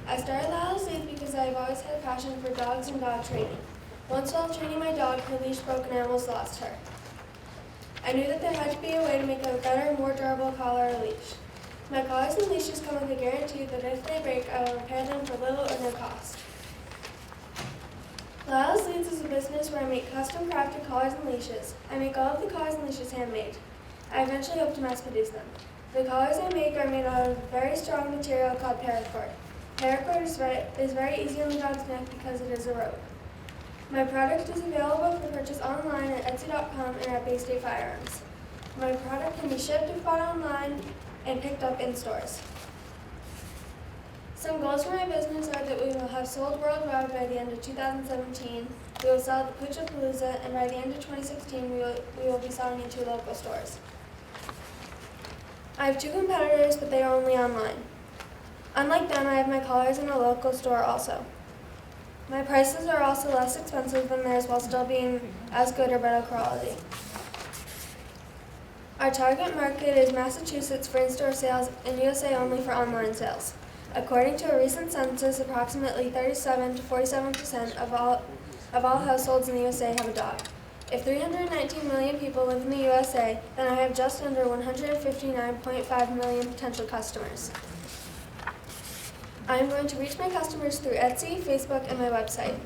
I started Lila's Leads because I've always had a passion for dogs and dog training. Once while training my dog, her leash broke and I almost lost her. I knew that there had to be a way to make a better, more durable collar or leash. My collars and leashes come with a guarantee that if they break, I will repair them for little or no cost. Lila's Leads is a business where I make custom crafted collars and leashes. I make all of the collars and leashes handmade. I eventually hope to mass produce them. The collars I make are made out of very strong material called paracord. Paracord is very easy on the dog's neck because it is a rope. My product is available for purchase online at Etsy.com and at Bay State Firearms. My product can be shipped if bought online and picked up in stores. Some goals for my business are that we will have sold worldwide by the end of 2017, we will sell at the Puchapalooza, and by the end of 2016, we will be selling in 2 local stores. I have 2 competitors, but they are only online. Unlike them, I have my collars in a local store also. My prices are also less expensive than theirs while still being as good or better quality. Our target market is Massachusetts for in-store sales and USA only for online sales. According to a recent census, approximately 37 to 47% of all households in the USA have a dog. If 319 million people live in the USA, then I have just under 159.5 million potential customers. I am going to reach my customers through Etsy, Facebook, and my website.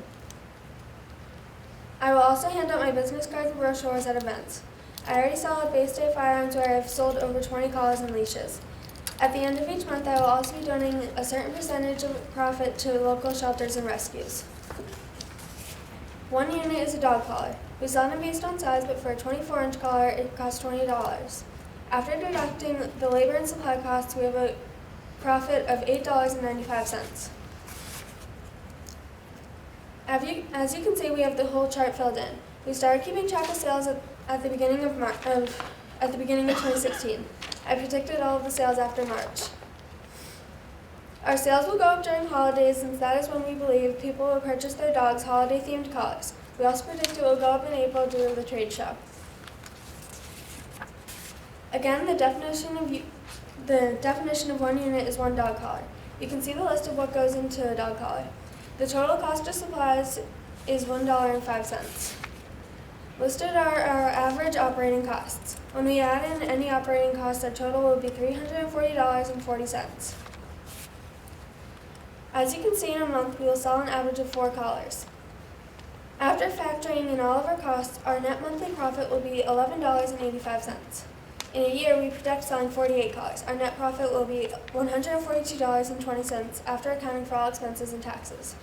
I will also hand out my business cards and brochures at events. I already sell at Bay State Firearms where I have sold over 20 collars and leashes. At the end of each month, I will also be donating a certain percentage of profit to local shelters and rescues. 1 unit is a dog collar. We sell them based on size, but for a 24-inch collar, it costs $20. After deducting the labor and supply costs, we have a profit of $8.95. As you can see, we have the whole chart filled in. We started keeping track of sales at the beginning of 2016. I predicted all of the sales after March. Our sales will go up during holidays since that is when we believe people will purchase their dogs' holiday-themed collars. We also predict it will go up in April due to the trade show. Again, the definition of one unit is one dog collar. You can see the list of what goes into a dog collar. The total cost of supplies is $1.05. Listed are our average operating costs. When we add in any operating costs, our total will be $340.40. As you can see, in a month, we will sell an average of 4 collars. After factoring in all of our costs, our net monthly profit will be $11.85. In a year, we project selling 48 collars. Our net profit will be $142.20 after accounting for all expenses and taxes.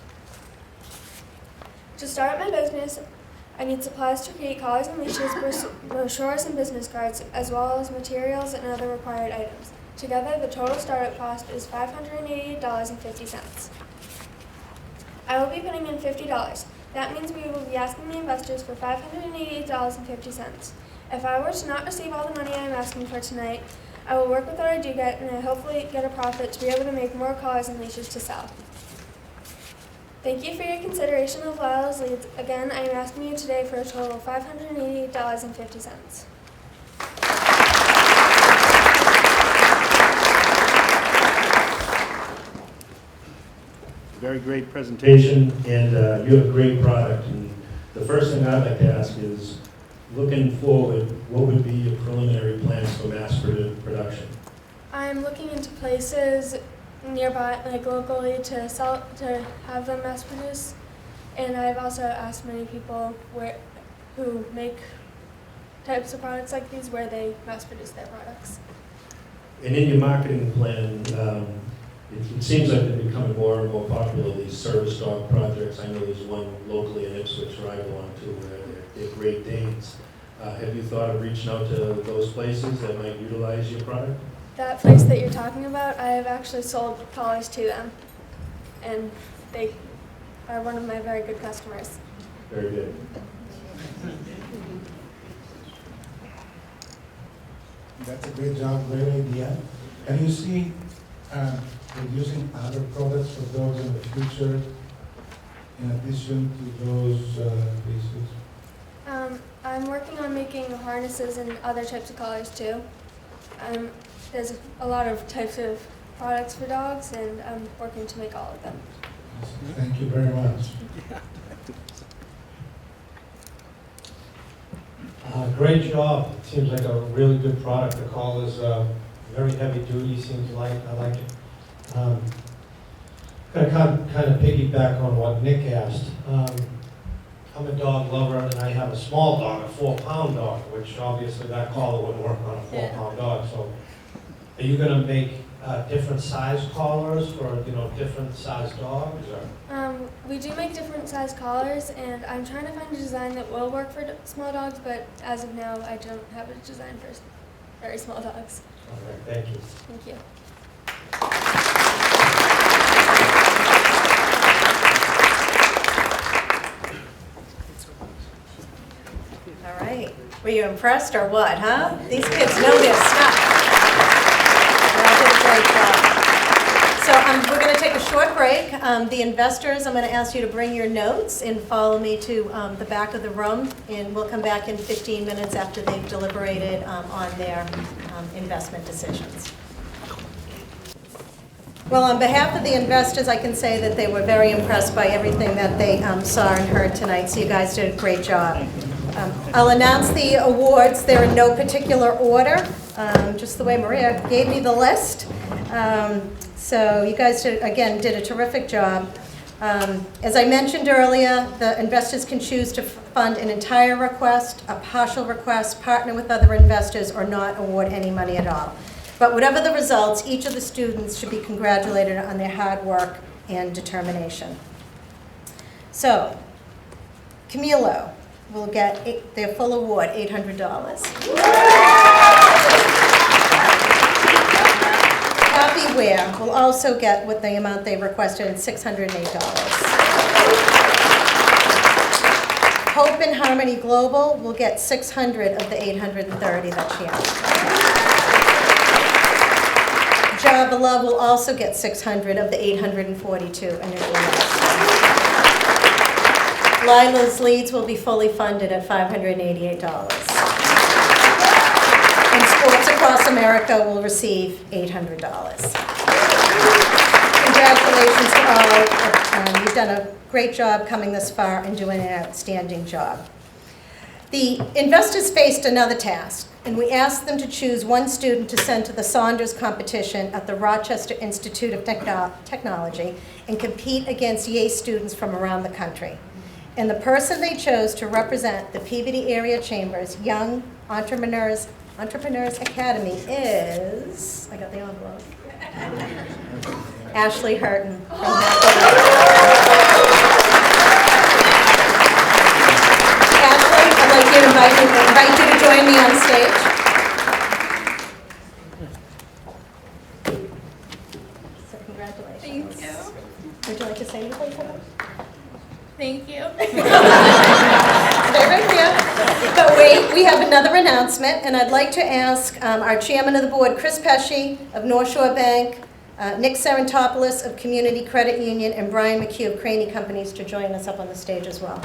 To start my business, I need supplies to create collars and leashes, brochures, and business cards, as well as materials and other required items. Together, the total startup cost is $588.50. I will be putting in $50. That means we will be asking the investors for $588.50. If I were to not receive all the money I am asking for tonight, I will work with what I do get, and I hopefully get a profit to be able to make more collars and leashes to sell. Thank you for your consideration of Lila's leads. Again, I am asking you today for a total of $588.50. Very great presentation, and you have a great product. And the first thing I'd like to ask is, looking forward, what would be your preliminary plans for mass production? I'm looking into places nearby, like locally, to have them mass produced. And I've also asked many people who make types of products like these where they mass produce their products. And in your marketing plan, it seems like they're becoming more and more popular, these service dog projects. I know there's one locally in Ipswich where I belong to where they're Great Danes. Have you thought of reaching out to those places that might utilize your product? That place that you're talking about, I have actually sold collars to them, and they are one of my very good customers. Very good. That's a great job, great idea. Can you see using other products for dogs in the future in addition to those pieces? I'm working on making harnesses and other types of collars too. There's a lot of types of products for dogs, and I'm working to make all of them. Thank you very much. Great job. It seems like a really good product. The collar's very heavy duty. I like it. Gonna kind of piggyback on what Nick asked. I'm a dog lover, and I have a small dog, a 4-pound dog, which obviously that collar wouldn't work on a 4-pound dog. So, are you going to make different size collars for different size dogs? Or? We do make different size collars, and I'm trying to find a design that will work for small dogs. But as of now, I don't have a design for very small dogs. All right, thank you. Thank you. All right. Were you impressed or what, huh? These kids know their stuff. They all did a great job. So we're going to take a short break. The investors, I'm going to ask you to bring your notes and follow me to the back of the room, and we'll come back in 15 minutes after they've deliberated on their investment decisions. Well, on behalf of the investors, I can say that they were very impressed by everything that they saw and heard tonight, so you guys did a great job. I'll announce the awards. They're in no particular order, just the way Maria gave me the list. So you guys, did a terrific job. As I mentioned earlier, the investors can choose to fund an entire request, a partial request, partner with other investors, or not award any money at all. But whatever the results, each of the students should be congratulated on their hard work and determination. So, Camilo will get their full award, $800. Happy Wear will also get what the amount they requested, $608. Hope and Harmony Global will get $600 of the $830 that she asked. Javala will also get 600 of the 842 initial enrollments. Lila's Leads will be fully funded at $588. And Sports Across America will receive $800. Congratulations to all. You've done a great job coming this far and doing an outstanding job. The investors faced another task, and we asked them to choose one student to send to the Saunders competition at the Rochester Institute of Technology and compete against YEA students from around the country. And the person they chose to represent the Peabody Area Chamber's Young Entrepreneurs Academy is, I got the envelope, Ashley Hurton from Ashley, I'd like you to invite you to join me on stage. So congratulations. Thank you. Would you like to say anything for them? Thank you. Stay right there. But wait, we have another announcement, and I'd like to ask our chairman of the board, Chris Pesci of Northshore Bank, Nick Sarantopoulos of Community Credit Union, and Brian McHugh of Craney Companies to join us up on the stage as well.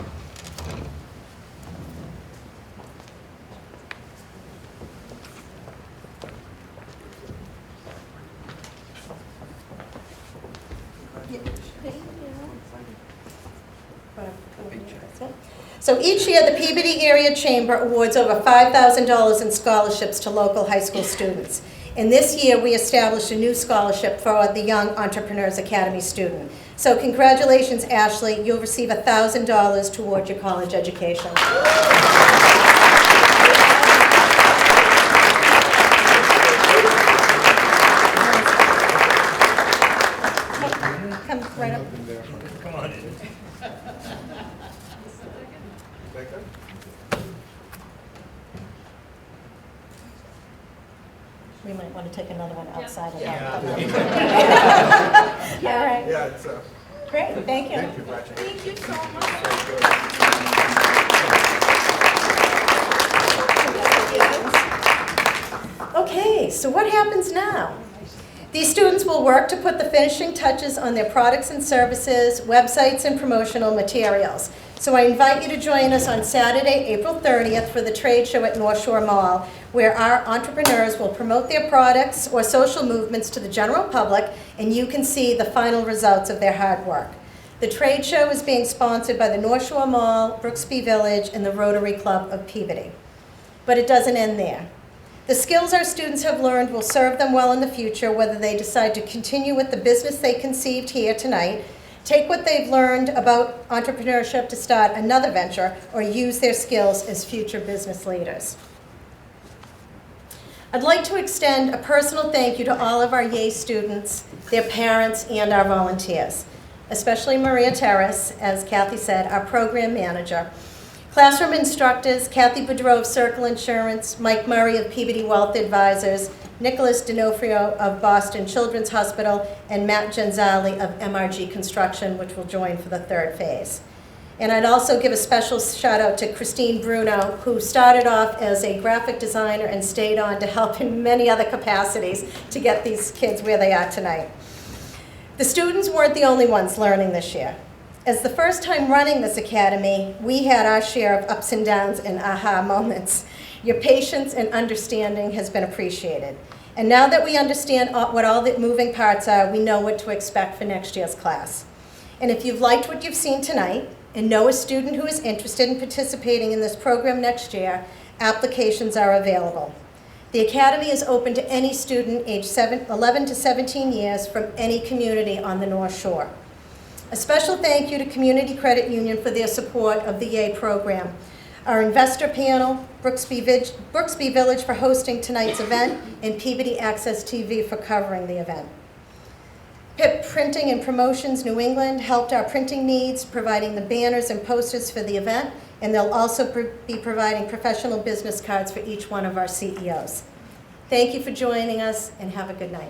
So each year, the Peabody Area Chamber awards over $5,000 in scholarships to local high school students. And this year, we established a new scholarship for the Young Entrepreneurs Academy student. So congratulations, Ashley. You'll receive $1,000 toward your college education. Come right up. Come on in. We might want to take another one outside. Yeah. All right. Yeah, it's Great, thank you. Thank you, Gretchen. Thank you so much. Okay, so what happens now? These students will work to put the finishing touches on their products and services, websites, and promotional materials. So I invite you to join us on Saturday, April 30th for the trade show at Northshore Mall, where our entrepreneurs will promote their products or social movements to the general public, and you can see the final results of their hard work. The trade show is being sponsored by the Northshore Mall, Brooksby Village, and the Rotary Club of Peabody. But it doesn't end there. The skills our students have learned will serve them well in the future, whether they decide to continue with the business they conceived here tonight, take what they've learned about entrepreneurship to start another venture, or use their skills as future business leaders. I'd like to extend a personal thank you to all of our YEA students, their parents, and our volunteers, especially Maria Terrace, as Kathy said, our program manager. Classroom instructors, Kathy Boudreau of Circle Insurance, Mike Murray of Peabody Wealth Advisors, Nicholas D'Onofrio of Boston Children's Hospital, and Matt Genzali of MRG Construction, which will join for the third phase. And I'd also give a special shout out to Christine Bruno, who started off as a graphic designer and stayed on to help in many other capacities to get these kids where they are tonight. The students weren't the only ones learning this year. As the first time running this academy, we had our share of ups and downs and aha moments. Your patience and understanding has been appreciated. And now that we understand what all the moving parts are, we know what to expect for next year's class. And if you've liked what you've seen tonight and know a student who is interested in participating in this program next year, applications are available. The Academy is open to any student aged 11 to 17 years from any community on the North Shore. A special thank you to Community Credit Union for their support of the YEA program. Our investor panel, Brooksby Village for hosting tonight's event, and Peabody Access TV for covering the event. PIP Printing and Promotions New England helped our printing needs, providing the banners and posters for the event, and they'll also be providing professional business cards for each one of our CEOs. Thank you for joining us, and have a good night.